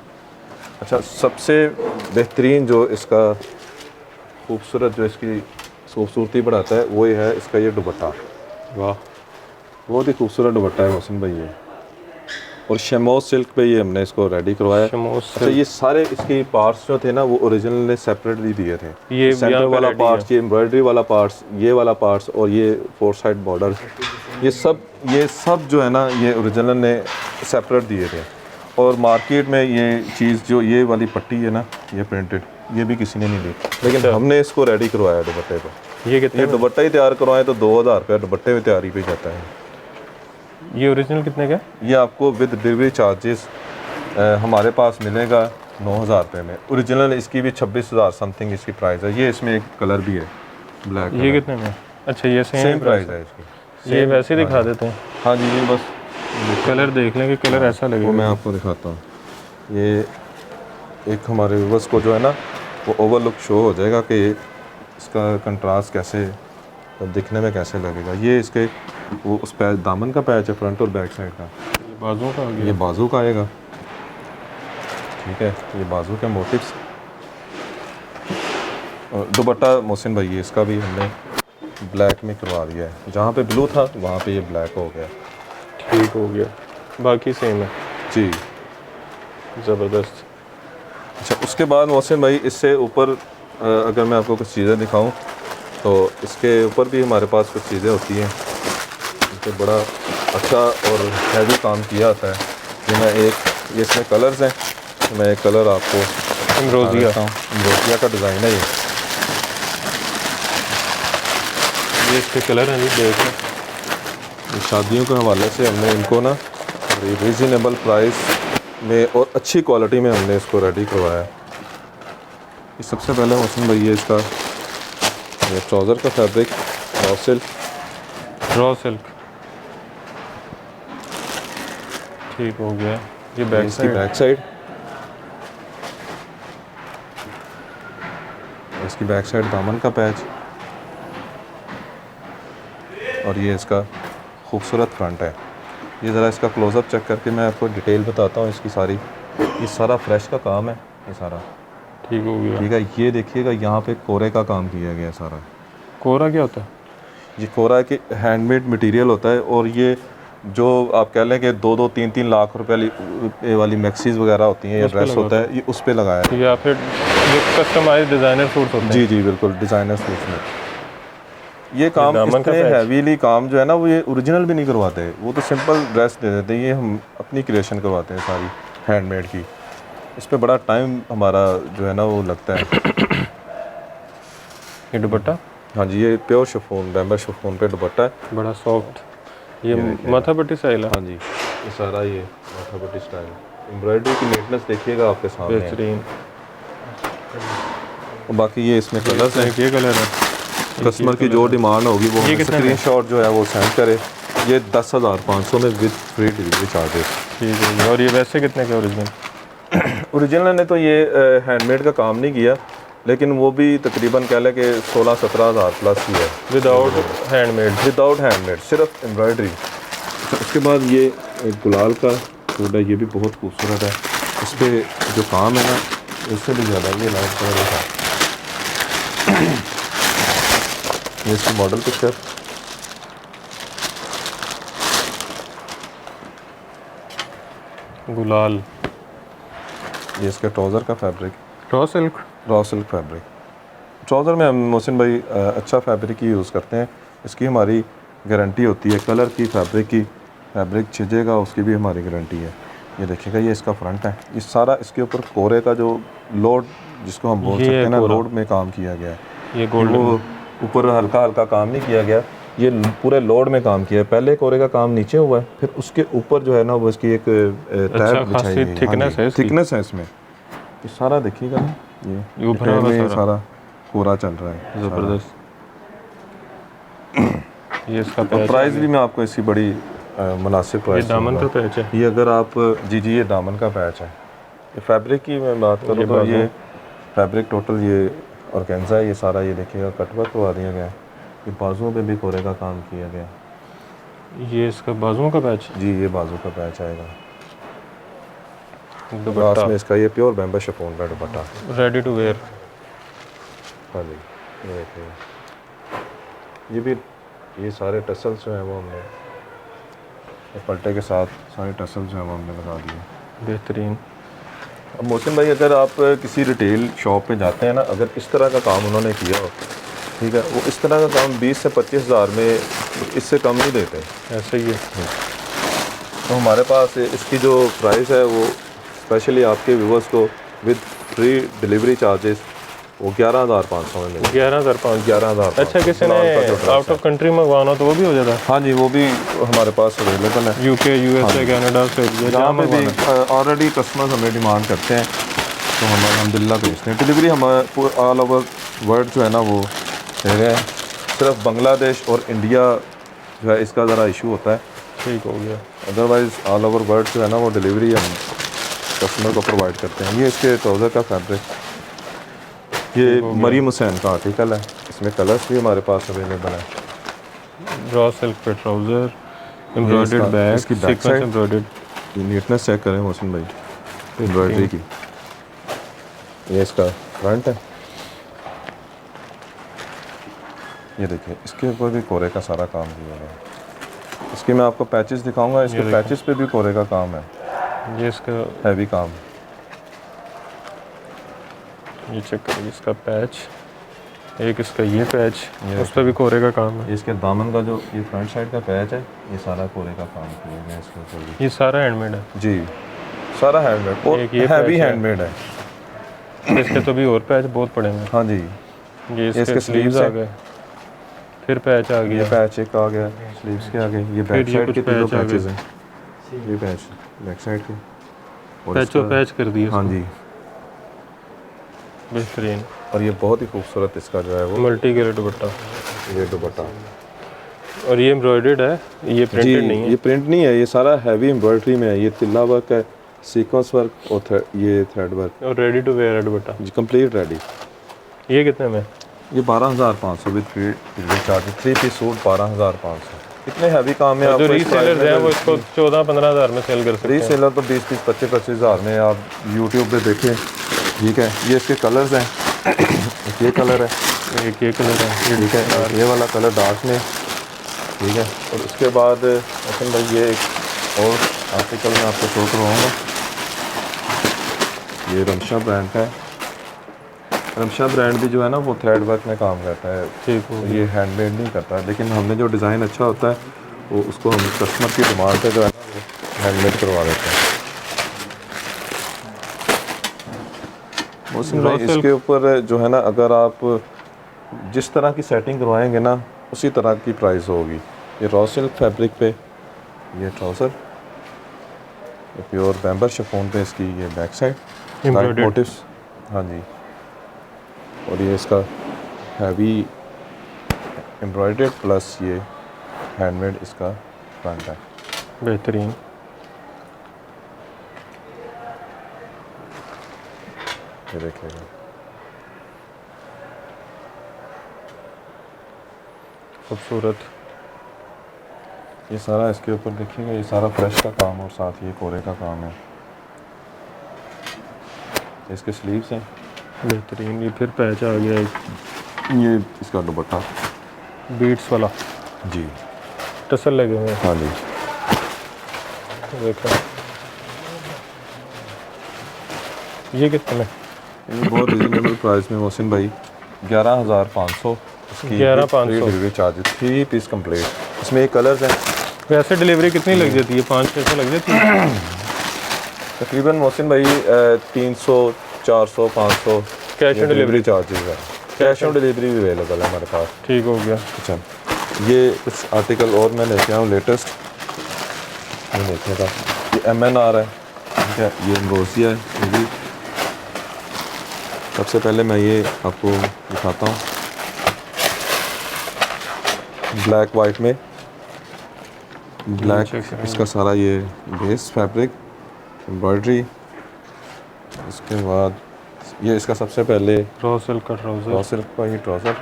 अच्छा सबसे बेहतरीन जो इसका खूबसूरत जो इसकी खूबसूरती बढ़ाता है वो ये है इसका ये दुपट्टा। वाह बहुत ही खूबसूरत दुपट्टा है मोहसिन भाई ये। और शमोस सिल्क पे ये हमने इसको रेडी करवाया। अच्छा ये सारे इसके पार्ट्स जो थे ना वो ओरिजिनल ने सेपरेटली दिए थे। ये सेंटर वाला पार्ट्स, ये एम्ब्रॉयडरी वाला पार्ट्स, ये वाला पार्ट्स और ये 4 साइड बॉर्डर, ये सब जो है ना ये ओरिजिनल ने सेपरेट दिए थे। और मार्केट में ये चीज़ जो ये वाली पट्टी है ना ये प्रिंटेड, ये भी किसी ने नहीं दी, लेकिन हमने इसको रेडी करवाया दुपट्टे पर। ये कितने? ये दुपट्टा ही तैयार करवाएं तो 2000 रुपये दुपट्टे में तैयारी पे जाता है। ये ओरिजिनल कितने का? ये आपको विद डिलीवरी चार्जेस हमारे पास मिलेगा 9,000 रुपये में। ओरिजिनल इसकी भी 26,000 समथिंग इसकी प्राइस है। ये इसमें एक कलर भी है ब्लैक। ये कितने में? अच्छा ये सेम प्राइस है इसकी। ये वैसे ही दिखा देते हैं। हाँ जी, ये बस कलर देख लें कि कलर ऐसा वो लगेगा। मैं आपको दिखाता हूँ। ये एक हमारे व्यूअर्स को जो है ना वो ओवरलुक शो हो जाएगा कि इसका कंट्रास्ट कैसे दिखने में कैसे लगेगा। ये इसके वो उस पैच दामन का पैच है फ्रंट और बैक साइड का। ये बाजुओं का आ गया। ये बाजू का आएगा, ठीक है। ये बाजू के मोटिव्स और दुपट्टा मोहसिन भाई इसका भी हमने ब्लैक में करवा दिया है। जहाँ पे ब्लू था वहाँ पे ये ब्लैक हो गया। ठीक हो गया, बाकी सेम है जी, ज़बरदस्त। अच्छा उसके बाद मोहसिन भाई इससे ऊपर अगर मैं आपको कुछ चीज़ें दिखाऊं तो इसके ऊपर भी हमारे पास कुछ चीज़ें होती हैं। इसके बड़ा अच्छा और हैवी काम किया होता है। कि मैं एक ये इसमें कलर्स हैं, तो मैं एक कलर आपको इमरोजिया का डिज़ाइन है ये इसके कलर हैं जी, देख लें। ये शादियों के हवाले से हमने इनको ना रीज़नेबल प्राइस में और अच्छी क्वालिटी में हमने इसको रेडी करवाया। ये सबसे पहले मोहसिन भाई ये इसका ये ट्राउज़र का फैब्रिक रॉ सिल्क ठीक हो गया। ये बैक इसकी साइड, बैक साइड, इसकी बैक साइड दामन का पैच और ये इसका खूबसूरत फ्रंट है। ये ज़रा इसका क्लोज़अप चेक करके मैं आपको डिटेल बताता हूँ इसकी सारी। ये सारा फ्रेश का काम है, ये सारा ठीक हो गया। ठीक है। ये देखिएगा यहाँ पे कोरे का काम किया गया है सारा। कोरा क्या होता है? ये कोरा के हैंडमेड मटेरियल होता है और ये जो आप कह लें कि 2-3 लाख रुपए वाली मैक्सीज वगैरह होती हैं या उस पे ड्रेस होता है, ये उस पे लगाया है। या फिर जो कस्टमाइज डिज़ाइनर सूट होते हैं। जी जी बिल्कुल, डिज़ाइनर सूट्स में ये काम दामन का इतने पैच। हैवीली काम जो है ना वो ये ओरिजिनल भी नहीं करवाते, वो तो सिंपल ड्रेस दे देते हैं। ये हम अपनी क्रिएशन करवाते हैं सारी हैंडमेड की। इस पे बड़ा टाइम हमारा जो है ना वो लगता है। ये दुपट्टा, हाँ जी, ये प्योर शिफॉन बैम्बर शिफॉन पे दुपट्टा है, बड़ा सॉफ्ट। ये माथा पट्टी स्टाइल है। हाँ जी। ये सारा ये माथा पट्टी स्टाइल, एम्ब्रॉयडरी की नीटनेस देखिएगा आपके सामने है। बेहतरीन। और बाकी ये इसमें कलर्स हैं। ये कलर है। कस्टमर की जो डिमांड होगी वो ये कितने में? स्क्रीनशॉट जो है वो सेंड करे। ये 10,500 में विद फ्री डिलीवरी चार्जेस। ठीक है जी। और ये वैसे कितने के ओरिजिनल? ओरिजिनल ने तो ये हैंडमेड का काम नहीं किया, लेकिन वो भी तकरीबन कह लें कि 16-17 हज़ार प्लस ही है विदाउट हैंडमेड। विदाउट हैंडमेड, सिर्फ एम्ब्रॉयडरी। तो उसके बाद ये एक गुलाल का सूट है, ये भी बहुत खूबसूरत है। इस पर जो काम है ना उससे भी ज़्यादा ये लाइट कलर है। ये इसकी मॉडल पिक्चर, गुलाल। ये इसके ट्राउज़र का fabric raw silk. Raw silk fabric. Trouser में हम मोहसिन भाई अच्छा फैब्रिक ही यूज़ करते हैं। इसकी हमारी गारंटी होती है, कलर की, फैब्रिक की। फैब्रिक छिजेगा उसकी भी हमारी गारंटी है। ये देखिएगा, ये इसका फ्रंट है। ये सारा इसके ऊपर कोरे का जो लोड जिसको हम बोल सकते हैं ना, लोड में काम किया गया है। ये गोल्ड। वो ऊपर हल्का हल्का काम नहीं किया गया, ये पूरे लोड में काम किया है। पहले कोरे का काम नीचे हुआ है, फिर उसके ऊपर जो है ना वो इसकी एक टैब बिछाई गई है। थिकनेस है इसकी। थिकनेस है इसमें। ये सारा देखिएगा ना, ये उभरा हुआ में सारा। सारा कोरा चल रहा है। ज़बरदस्त। ये इसका और पैच प्राइस भी मैं आपको इसकी बड़ी मुनासिब ये प्राइस दामन का दूंगा। पैच है। ये अगर आप जी ये दामन का पैच है। ये फैब्रिक की मैं बात करूँ तो बाजू। ये फैब्रिक टोटल ये ऑर्गेन्जा है। ये सारा ये देखिएगा कटवर्क करवा दिया गया है। ये बाजुओं पे भी कोरे का काम किया गया। ये इसका बाजुओं का पैच। जी ये बाजू का पैच आएगा। दुपट्टा लास्ट में इसका ये प्योर बैम्बर शिफॉन का दुपट्टा। Ready to where. हाँ जी, ये देखिए, ये भी ये सारे टसल्स जो हैं वो हमने ये पल्टे के साथ सारे टसल्स जो हैं वो हमने लगा दिए। बेहतरीन। अब मोहसिन भाई अगर आप किसी रिटेल शॉप पे जाते हैं ना, अगर इस तरह का काम उन्होंने किया हो, ठीक है, वो इस तरह का काम 20 से 25 हज़ार में इससे कम नहीं देते। ऐसे ही है। तो हमारे पास इसकी जो प्राइस है वो स्पेशली आपके व्यूवर्स को विद फ्री डिलीवरी चार्जेस वो 11,500 में मिलेगा। 11,500। 11,000। अच्छा, किसी ने आउट ऑफ कंट्री मंगवाना हो तो वो भी हो जाता है? हाँ जी, वो भी हमारे पास अवेलेबल है। यूके, यूएसए, कनाडा से जहाँ पे भी ऑलरेडी कस्टमर्स हमें डिमांड करते हैं तो हम अल्हम्दुलिल्लाह भेजते हैं। डिलीवरी हमारे ऑल ओवर वर्ल्ड जो है ना वो दे रहे हैं। सिर्फ बांग्लादेश और इंडिया जो है इसका ज़रा इशू होता है, ठीक हो गया। अदरवाइज़ ऑल ओवर वर्ल्ड जो है ना वो डिलीवरी हम कस्टमर को प्रोवाइड करते हैं। ये इसके ट्राउज़र का फैब्रिक, ये मरीम हुसैन का आर्टिकल है, इसमें कलर्स भी हमारे पास अवेलेबल है। रॉ सिल्क पे ट्राउज़र, एम्ब्रॉयडर्ड बैग, इसकी बैक सीक्वेंस साइड, एम्ब्रॉयडर्ड। ये नीटनेस चेक करें मोहसिन भाई, एम्ब्रॉयडरी की। ये इसका फ्रंट है, ये देखिए इसके ऊपर भी कोरे का सारा काम किया हुआ है। इसके मैं आपको पैचेस दिखाऊंगा, इसके पैचेस पे भी कोरे का काम है, ये इसका हैवी काम। ये चेक करिए इसका पैच, एक इसका ये पैच, उस पर भी कोरे का काम है। ये इसके दामन का जो ये फ्रंट साइड का पैच है, ये सारा कोरे का काम किया गया है इसके ऊपर भी। ये सारा हैंडमेड है जी, सारा हैंडमेड और एक ये हैवी पैच है। हैंडमेड है। इसके तो भी और पैच बहुत पड़े हैं। हाँ जी, ये इसके इसके स्लीव्स sleeves आ गए, फिर पैच आ ये गया, पैच एक आ गया स्लीव्स के आगे, ये बैक ये साइड कुछ के तीनों पैच आ गए। पैचेस हैं। ये पैच बैक साइड के और पैचो इसका- पैच कर दिए हाँ जी, बेहतरीन। और ये बहुत ही खूबसूरत इसका जो है वो मल्टी कलर दुपट्टा, ये दुपट्टा। और ये एम्ब्रॉयडर्ड है, ये जी, प्रिंटेड नहीं है। ये प्रिंट नहीं है, ये सारा हैवी एम्ब्रॉयडरी में है। ये तिल्ला वर्क है, सीक्वेंस वर्क और ये थ्रेड वर्क। और रेडी टू वेयर है दुपट्टा। जी कंप्लीट रेडी। ये कितने में? ये 12,500 with delivery charge, 3 piece suit 12,500। इतने हैवी काम है। जो आपको इस रीसेलर price हैं में वो इसको 14-15 हज़ार में सेल कर सकते हैं। रीसेलर तो 20-20, 25-25 हज़ार में आप यूट्यूब पे देखें। ठीक है, ये इसके कलर्स हैं, एक ये कलर है, एक ये कलर है, ठीक है, और ये वाला कलर डार्क में, ठीक है। और उसके बाद असल भाई ये एक और आर्टिकल मैं आपको शो करवाऊँगा। ये रमशा ब्रांड का है। रमशा ब्रांड भी जो है ना वो थ्रेड वर्क में काम करता है, ठीक हो ये हैंडमेड नहीं करता है, लेकिन हमने जो डिज़ाइन अच्छा होता है वो उसको हम कस्टमर की डिमांड पे जो है ना वो हैंडमेड करवा देते हैं। मोहसिन भाई इसके ऊपर जो है ना अगर आप जिस तरह की सेटिंग करवाएंगे ना उसी तरह की प्राइस होगी। ये रॉ सिल्क फैब्रिक पे ये ट्राउज़र, ये प्योर बैम्बर शिफॉन पे इसकी ये बैक साइड Embroidered। मोटिव्स। हाँ जी, और ये इसका हैवी एम्ब्रॉयडर्ड प्लस ये हैंडमेड इसका फ्रंट है। बेहतरीन। ये देखिएगा, खूबसूरत। ये सारा इसके ऊपर देखिएगा, ये सारा फ्रेश का काम और साथ ये कोरे का काम है। इसके स्लीव्स हैं, बेहतरीन। ये फिर पैच आ गया एक ये इसका दुपट्टा बीट्स वाला, जी। टसल लगे हुए हैं। हाँ जी, देखो ये कितने में? ये बहुत रिजनेबल प्राइस में मोहसिन भाई 11,500 इसकी 11,500 डिलीवरी चार्जेस, 3 पीस कंप्लीट। इसमें ये कलर्स हैं। वैसे डिलीवरी कितनी लग जाती है? 500-600 लग जाती है तकरीबन मोहसिन भाई 300, 400, 500 कैश ऑन डिलीवरी। चार्जेस है। कैश ऑन डिलीवरी भी अवेलेबल है हमारे पास। ठीक हो गया। अच्छा, ये कुछ आर्टिकल और मैं लेके आया हूँ लेटेस्ट, ये देखिएगा, ये MNR है, ठीक है, ये एम्ब्रोसिया है। ये भी सबसे पहले मैं ये आपको दिखाता हूँ ब्लैक वाइट में, ब्लैक इसका सारा ये बेस फैब्रिक एम्ब्रॉयडरी। इसके बाद ये इसका सबसे पहले रॉ सिल्क का ट्राउज़र, सिल्क का ये ट्राउज़र।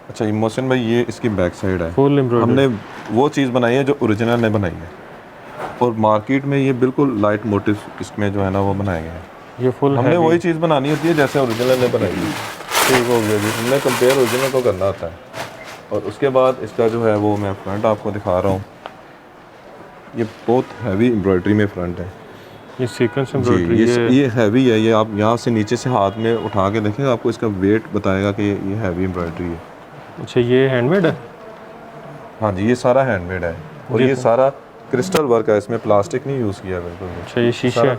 अच्छा ये मोहसिन भाई ये इसकी बैक साइड है। Full embroidery. हमने वो चीज़ बनाई है जो ओरिजिनल ने बनाई है, और मार्केट में ये बिल्कुल लाइट मोटिव इसमें जो है ना वो बनाए गए हैं। ये फुल हमने हैवी। वही चीज़ बनानी होती है जैसे ओरिजिनल ने बनाई है। ठीक हो गया जी, हमने कंपेयर ओरिजिनल को करना होता है। और उसके बाद इसका जो है वो मैं फ्रंट आपको दिखा रहा हूँ। ये बहुत हैवी एम्ब्रॉयडरी में फ्रंट है ये सीक्वेंस जी। एम्ब्रॉयडरी ये हैवी है। ये आप यहाँ से नीचे से हाथ में उठा के देखें, आपको इसका वेट बताएगा कि ये हैवी एम्ब्रॉयडरी है। अच्छा ये हैंडमेड है? हाँ जी, ये सारा हैंडमेड है और ये सारा क्रिस्टल वर्क है, इसमें प्लास्टिक नहीं यूज़ किया बिल्कुल भी। अच्छा ये शीशे सारा है?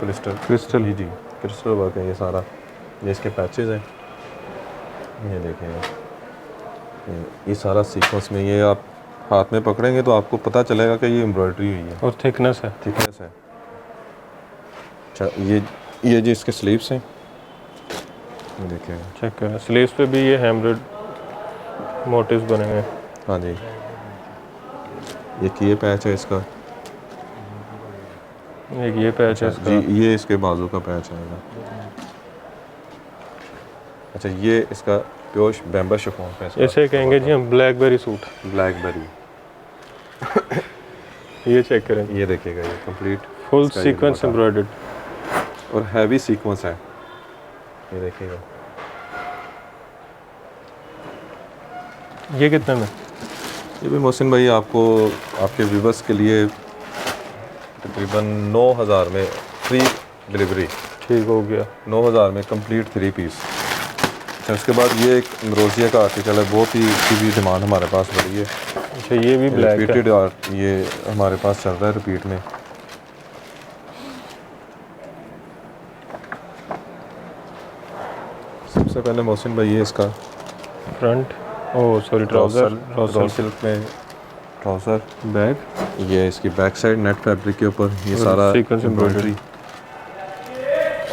क्रिस्टल जी, क्रिस्टल वर्क है ये सारा। ये इसके पैचेस हैं, ये देखें, ये सारा सीक्वेंस में, ये आप हाथ में पकड़ेंगे तो आपको पता चलेगा कि ये एम्ब्रॉयडरी हुई है और थिकनेस है? थिकनेस है। अच्छा ये ये जी इसके स्लीव्स हैं, ये देखिए। चेक करें, स्लीव्स पे भी ये हैमरेड मोटिव्स बने हुए हैं। हाँ जी, ये पैच है इसका। एक ये पैच है इसका। जी ये इसके बाजू का पैच है। अच्छा ये इसका प्योर बैम्बा शिफॉन पैच। इसे कहेंगे जी हम ब्लैकबेरी सूट। ब्लैकबेरी। ये चेक करें, ये देखिएगा, ये कंप्लीट फुल सीक्वेंस एम्ब्रॉयडर्ड और हैवी सीक्वेंस है। ये देखिएगा, ये कितने में? ये भी मोहसिन भाई आपको आपके व्यूवर्स के लिए तकरीबन 9000 में फ्री डिलीवरी। ठीक हो गया। 9000 में कंप्लीट 3 पीस। अच्छा उसके बाद ये एक अम्ब्रोसिया का आर्टिकल है, बहुत ही इसकी भी डिमांड हमारे पास बढ़ी है। अच्छा ये भी ब्लैक है। रिपीटेड आर्ट ये हमारे पास चल रहा है रिपीट में। सबसे पहले मोहसिन भाई ये इसका front, oh sorry, trouser silk में ट्राउज़र। बैग, ये इसकी बैक साइड नेट फैब्रिक के ऊपर ये और सारा सीक्वेंस एम्ब्रॉयडरी।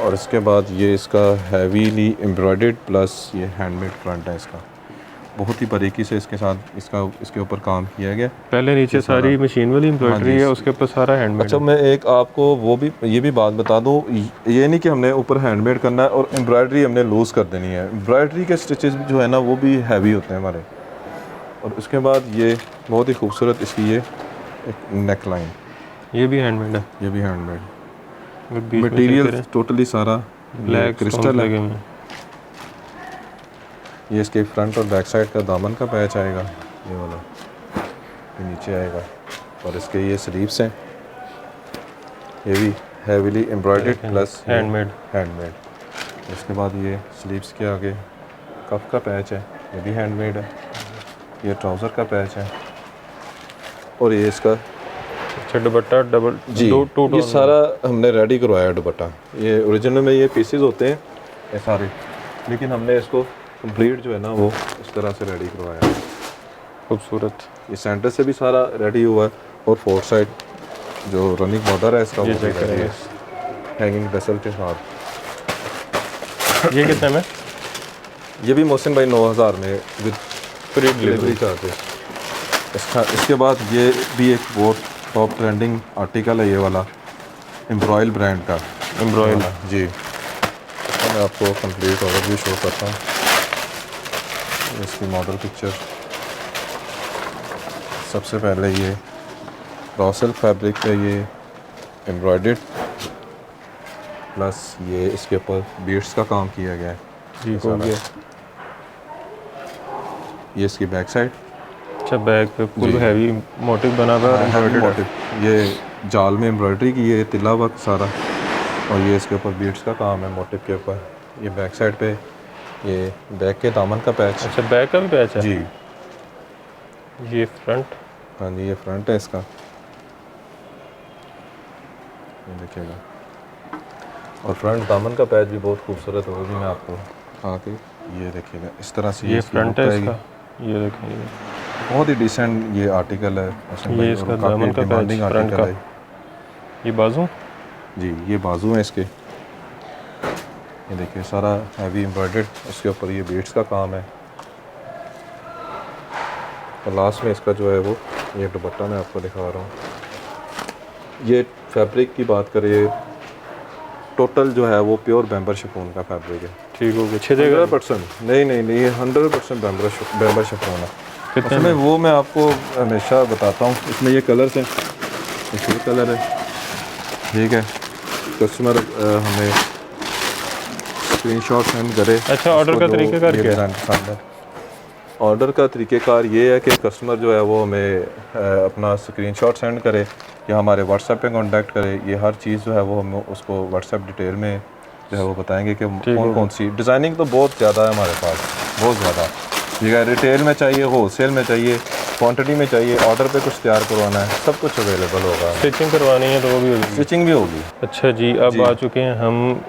और इसके बाद ये इसका हैवीली एम्ब्रॉयडर्ड प्लस ये हैंडमेड फ्रंट है इसका। बहुत ही बारीकी से इसके साथ इसके ऊपर काम किया गया। पहले नीचे सारी मशीन वाली एम्ब्रॉयडरी है, उसके ऊपर सारा हैंडमेड। अच्छा मैं एक आपको ये भी बात बता दूं, ये नहीं कि हमने ऊपर हैंडमेड करना है और एम्ब्रॉयडरी हमने लूज़ कर देनी है। एम्ब्रॉयडरी के स्टिचेस जो है ना वो भी हैवी होते हैं हमारे। और उसके बाद ये बहुत ही खूबसूरत इसकी ये एक नेक लाइन, ये भी हैंडमेड है। ये भी हैंडमेड। मटेरियल मटेरियल टोटली सारा ब्लैक क्रिस्टल है। है। ये इसके फ्रंट और बैक साइड का दामन का पैच आएगा, ये वाला ये नीचे आएगा। और इसके ये स्लीव्स हैं, ये भी हैवीली एम्ब्रॉयडर्ड प्लस हैंडमेड। इसके बाद ये स्लीव्स के आगे कफ का पैच है, ये भी हैंडमेड है। ये ट्राउज़र का पैच है। और ये इसका अच्छा दुपट्टा डबल जी ये सारा हमने रेडी करवाया दुपट्टा। ये ओरिजिनल में ये पीसेस होते हैं ये सारे, लेकिन हमने इसको कंप्लीट जो है ना वो इस तरह से रेडी करवाया। खूबसूरत। ये सेंटर से भी सारा रेडी हुआ है और फोर्थ साइड जो रनिंग बॉर्डर है इसका वो भी रेडी है हैंगिंग बेसल के साथ। ये कितने में? ये भी मोहसिन भाई 9000 में विद फ्री डिलीवरी चार्जेस। इसके बाद ये भी एक बहुत टॉप ट्रेंडिंग आर्टिकल है, ये वाला एम्ब्रॉयल ब्रांड का। एम्ब्रॉयल जी, तो मैं आपको कंप्लीट ऑर्डर भी शो करता हूँ। इसकी मॉडल पिक्चर सबसे पहले ये रॉ सिल्क फैब्रिक पे ये एम्ब्रॉयडर्ड प्लस ये इसके ऊपर बीड्स का काम किया गया है। जी हो गया। ये इसकी बैक साइड। अच्छा बैक पे फुल हैवी मोटिव बना हुआ है एम्ब्रॉयडर्ड। ये जाल में एम्ब्रॉयडरी की ये तिल्ला वर्क सारा, और ये इसके ऊपर बीड्स का काम है मोटिव के ऊपर। ये बैक साइड पे ये बैक के दामन का पैच। अच्छा बैक का भी पैच है जी। ये फ्रंट। हाँ जी ये फ्रंट है इसका, ये देखिएगा। और फ्रंट दामन का पैच भी बहुत खूबसूरत है, वो भी मैं आपको आके ये देखिएगा इस तरह से। ये फ्रंट है इसका, ये देखिए बहुत ही डिसेंट ये आर्टिकल है। ये इसका दामन का पैच फ्रंट का। ये बाजू जी, ये बाजू है इसके। ये देखिए सारा हैवी एम्ब्रॉयडर्ड, उसके ऊपर ये बीड्स का काम है। और लास्ट में इसका जो है वो ये दुपट्टा मैं आपको दिखा रहा हूँ। ये फैब्रिक की बात करें टोटल जो है वो प्योर बैम्बर शिफॉन का फैब्रिक है। ठीक हो गया। 100% नहीं ये 100% बैम्बर शिफॉन है। कितने में वो मैं आपको हमेशा बताता हूँ। इसमें ये कलर्स हैं, ये कलर है, ठीक है। कस्टमर हमें स्क्रीनशॉट सेंड करे। अच्छा ऑर्डर का तरीक़ेकार क्या है? ऑर्डर का तरीक़ेकार ये है कि कस्टमर जो है वो हमें अपना स्क्रीनशॉट सेंड करे या हमारे व्हाट्सएप पे कांटेक्ट करे। ये हर चीज़ जो है वो हम उसको व्हाट्सएप डिटेल में जो है वो बताएंगे कि कौन सी डिज़ाइनिंग तो बहुत ज़्यादा है हमारे पास, बहुत ज़्यादा। ये रिटेल में चाहिए, होलसेल में चाहिए, क्वांटिटी में चाहिए, ऑर्डर पे कुछ तैयार करवाना है, सब कुछ अवेलेबल होगा। स्टिचिंग करवानी है तो वो भी होगी? स्टिचिंग भी होगी। अच्छा जी, अब आ चुके हैं हम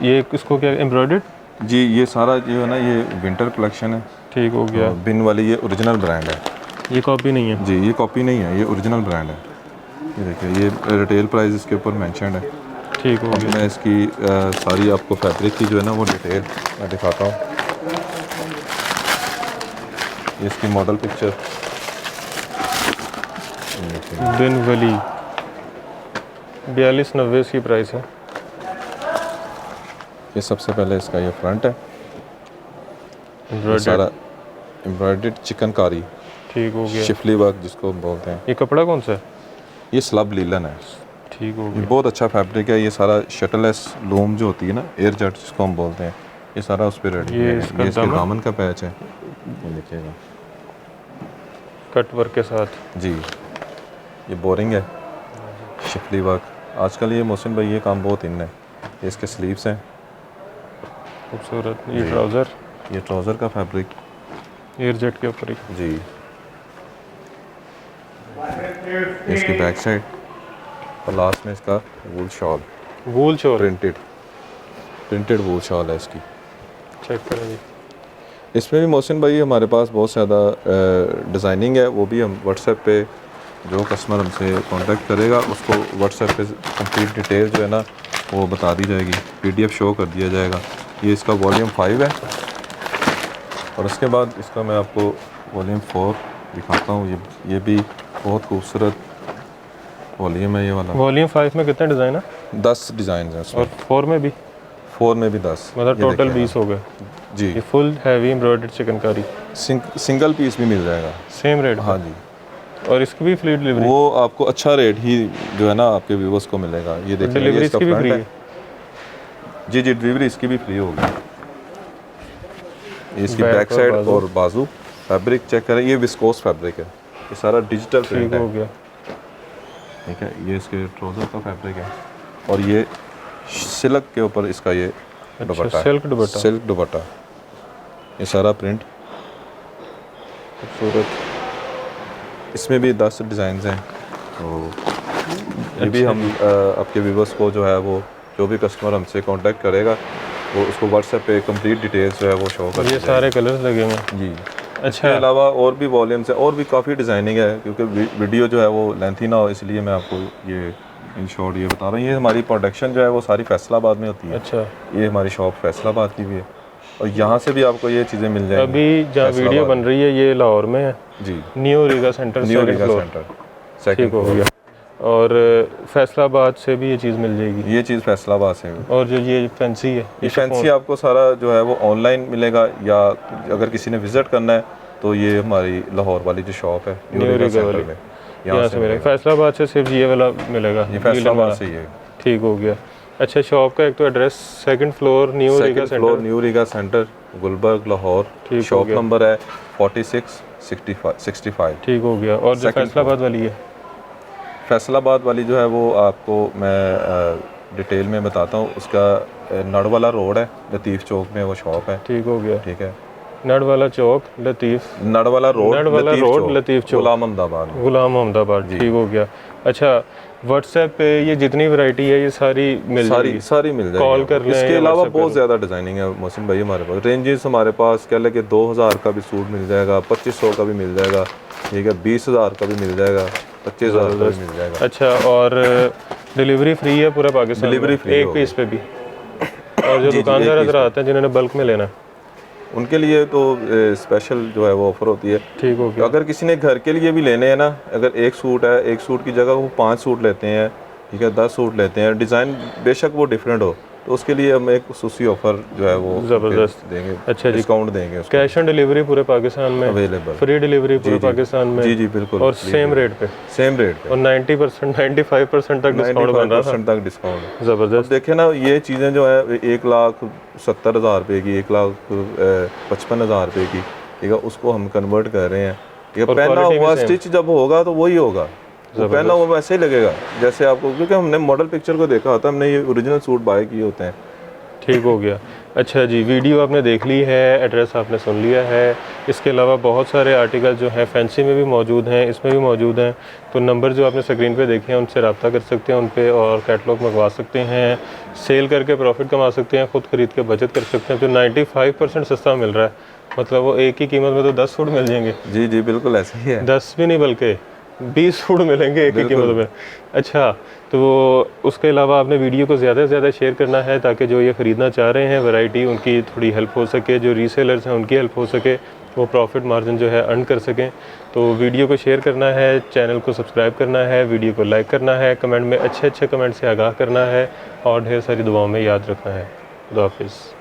ये इसको क्या एम्ब्रॉयडर्ड? जी ये सारा जो है ना ये विंटर कलेक्शन है। ठीक हो गया। बिन वाली ये ओरिजिनल ब्रांड है, ये कॉपी नहीं है? जी ये कॉपी नहीं है, ये ओरिजिनल ब्रांड है। ये देखिए ये रिटेल प्राइस इसके ऊपर मेंशन है। ठीक हो अब गया। मैं इसकी सारी आपको फैब्रिक की जो है ना वो डिटेल मैं दिखाता हूँ। ये इसकी मॉडल पिक्चर, बिन वली 4290 इसकी प्राइस है। ये सबसे पहले इसका ये फ्रंट है, ये एम्ब्रॉयडर्ड, सारा एम्ब्रॉयडर्ड चिकनकारी ठीक हो गया। शिफली वर्क जिसको हम बोलते हैं। ये कपड़ा कौन सा है? ये स्लब लीलन है, ठीक हो ये गया। बहुत अच्छा फैब्रिक है। ये सारा शटललेस लूम जो होती है ना, एयर जेट जिसको हम बोलते हैं, ये सारा उस पर रेडी ये है। इसका ये इसके दामन? दामन का पैच है, ये देखिएगा कट वर्क के साथ। जी। ये बोरिंग है, शिफली वर्क। आजकल ये मोहसिन भाई ये काम बहुत इन है। ये इसके स्लीव्स हैं, खूबसूरत। ये जी। ट्राउज़र ये ट्राउज़र का फैब्रिक एयर जेट के ऊपर ही। जी। ये इसकी बैक साइड और लास्ट में इसका वूल शॉल, वूल शोर, प्रिंटेड वूल शॉल है इसकी। चेक करें जी। इसमें भी मोहसिन भाई हमारे पास बहुत ज़्यादा डिज़ाइनिंग है, वो भी हम व्हाट्सएप पे जो कस्टमर हमसे कांटेक्ट करेगा उसको व्हाट्सएप पे कंप्लीट डिटेल जो है ना वो बता दी जाएगी, PDF शो कर दिया जाएगा। ये इसका वॉल्यूम 5 है और उसके बाद इसका मैं आपको वॉल्यूम 4 दिखाता हूँ। ये भी बहुत खूबसूरत वॉल्यूम है ये वाला। वॉल्यूम 5 में कितने डिज़ाइन है? 10 डिज़ाइन हैं उसमें, और 4 में भी, 4 में भी 10, मतलब ये टोटल देखिएगा। 20 हो गए। जी। ये full heavy embroidered chikankari, single piece भी मिल जाएगा। Same rate. हाँ जी, और इसकी भी फ्री डिलीवरी? वो आपको अच्छा रेट ही जो है ना आपके व्यूवर्स को मिलेगा। ये देखिए, ये डिलीवरी इसका इसकी भी फ्रंट फ्री है। है? जी जी, डिलीवरी इसकी भी फ्री होगी। ये इसकी बैक बैक और साइड बाजू। और बाजू फैब्रिक चेक करें, ये विस्कोस फैब्रिक है, ये सारा डिजिटल प्रिंट ठीक हो है। गया। ठीक है, ये इसके ट्राउज़र का फैब्रिक है और ये सिल्क के ऊपर इसका ये दुपट्टा अच्छा, है, सिल्क दुपट्टा, सिल्क दुपट्टा। ये सारा प्रिंट, खूबसूरत। इसमें भी 10 डिज़ाइंस हैं। तो ये भी हम आपके व्यूवर्स को जो है वो जो भी कस्टमर हमसे कांटेक्ट करेगा वो उसको व्हाट्सएप पे कंप्लीट डिटेल्स जो है वो शो कर ये सारे कलर्स लगे हुए हैं। जी। इसके अच्छा, अलावा और भी वॉल्यूम्स है और भी काफ़ी डिज़ाइनिंग है, क्योंकि वीडियो जो है वो लेंथी ना हो इसलिए मैं आपको ये इन शॉर्ट ये बता रहा हूँ। ये हमारी प्रोडक्शन जो है वो सारी फैसलाबाद में होती है। अच्छा। ये हमारी शॉप फैसलाबाद की भी है और यहाँ से भी आपको ये चीज़ें मिल जाएंगी। अभी जहाँ वीडियो बन रही है ये लाहौर में है, जी, new Riga centre, new second Riga floor. Centre, ठीक सेकंड हो फ्लोर। गया। और फैसलाबाद से भी ये चीज़ मिल जाएगी। ये चीज़ फैसलाबाद से है। और जो ये फैंसी है, ये फैंसी आपको सारा जो है वो ऑनलाइन मिलेगा, या अगर किसी ने विज़िट करना है तो ये हमारी लाहौर वाली जो शॉप है न्यू रीगा रीगा सेंटर वाली, में यहाँ से मिलेगा। फैसलाबाद से सिर्फ ये वाला मिलेगा, ये फैसलाबाद से ही है। ठीक हो गया। अच्छा, शॉप का एक तो address second floor new Riga second floor centre, new Riga centre, Gulberg, Lahore. ठीक हो शॉप गया। नंबर है 4665। ठीक हो गया। और जो Second फैसलाबाद वाली है, फैसलाबाद वाली जो है वो आपको मैं डिटेल में बताता हूँ। उसका नड़वाला रोड है, लतीफ़ चौक में वो शॉप है। ठीक हो गया। ठीक है, नड़वाला चौक, लतीफ़, नड़वाला रोड, नड़वाला रोड, लतीफ़ चौक, गुलाम अहमदाबाद। गुलाम अहमदाबाद। ठीक हो गया। अच्छा, व्हाट्सएप पे ये जितनी वैरायटी है ये सारी मिल जाएगी? सारी मिल जाएगी। कॉल कर लें इसके या अलावा WhatsApp बहुत कर ज़्यादा डिज़ाइनिंग है मोहसिन भाई हमारे पास। रेंजेस हमारे पास कह लें कि 2000 का भी सूट मिल जाएगा, 2500 का भी मिल जाएगा, ठीक है, 20000 का भी मिल जाएगा, 25000 का भी मिल जाएगा। अच्छा, और डिलीवरी फ्री है पूरा पाकिस्तान डिलीवरी में? फ्री एक होगी। पीस पे भी? और जो जी, दुकानदार एक पीस नजर आते हैं जिन्होंने बल्क में लेना है, उनके लिए तो स्पेशल जो है वो ऑफ़र होती है। ठीक हो गया। अगर किसी ने घर के लिए भी लेने हैं ना, अगर एक सूट है, एक सूट की जगह वो 5 सूट लेते हैं, ठीक है, 10 सूट लेते हैं, डिज़ाइन बेशक वो डिफरेंट हो, तो उसके लिए हम एक खुसूसी ऑफ़र जो है वो ज़बरदस्त देंगे। अच्छा जी। डिस्काउंट देंगे उसको। कैश ऑन डिलीवरी पूरे पाकिस्तान में अवेलेबल, फ्री डिलीवरी पूरे पाकिस्तान में? जी जी बिल्कुल। और सेम रेट पे? सेम रेट पे और 90% 95% तक डिस्काउंट बन रहा था? 95% तक डिस्काउंट। ज़बरदस्त। देखे ना, ये चीज़ें जो है 1,70,000 रुपये की, 1,55,000 रुपये की, ठीक है, उसको हम कन्वर्ट कर रहे हैं। ये और पहना quality भी हुआ same? स्टिच जब होगा तो वही होगा, वो पहना हुआ वैसे ही लगेगा जैसे आपको, क्योंकि हमने मॉडल पिक्चर को देखा होता है, हमने ये ओरिजिनल सूट बाय किए होते हैं। ठीक हो गया। अच्छा जी, वीडियो आपने देख ली है, एड्रेस आपने सुन लिया है। इसके अलावा बहुत सारे आर्टिकल जो हैं फैंसी में भी मौजूद हैं, इसमें भी मौजूद हैं। तो नंबर जो आपने स्क्रीन पे देखे हैं उनसे रब्ता कर सकते हैं, उन पे और कैटलॉग मंगवा सकते हैं, सेल करके प्रॉफिट कमा सकते हैं, ख़ुद ख़रीद के बचत कर सकते हैं। तो 95% सस्ता मिल रहा है, मतलब वो एक ही कीमत में तो 10 सूट मिल जाएंगे। जी जी बिल्कुल ऐसा ही है। 10 भी नहीं बल्कि 20 सूट मिलेंगे एक ही कीमत में। अच्छा, तो उसके अलावा आपने वीडियो को ज़्यादा से ज़्यादा शेयर करना है ताकि जो ये ख़रीदना चाह रहे हैं वैरायटी, उनकी थोड़ी हेल्प हो सके, जो रीसेलर्स हैं उनकी हेल्प हो सके, वो प्रॉफिट मार्जिन जो है अर्न कर सकें। तो वीडियो को शेयर करना है, चैनल को सब्सक्राइब करना है, वीडियो को लाइक करना है, कमेंट में अच्छे अच्छे कमेंट से आगाह करना है और ढेर सारी दुआओं में याद रखना है। खुदा हाफिज़।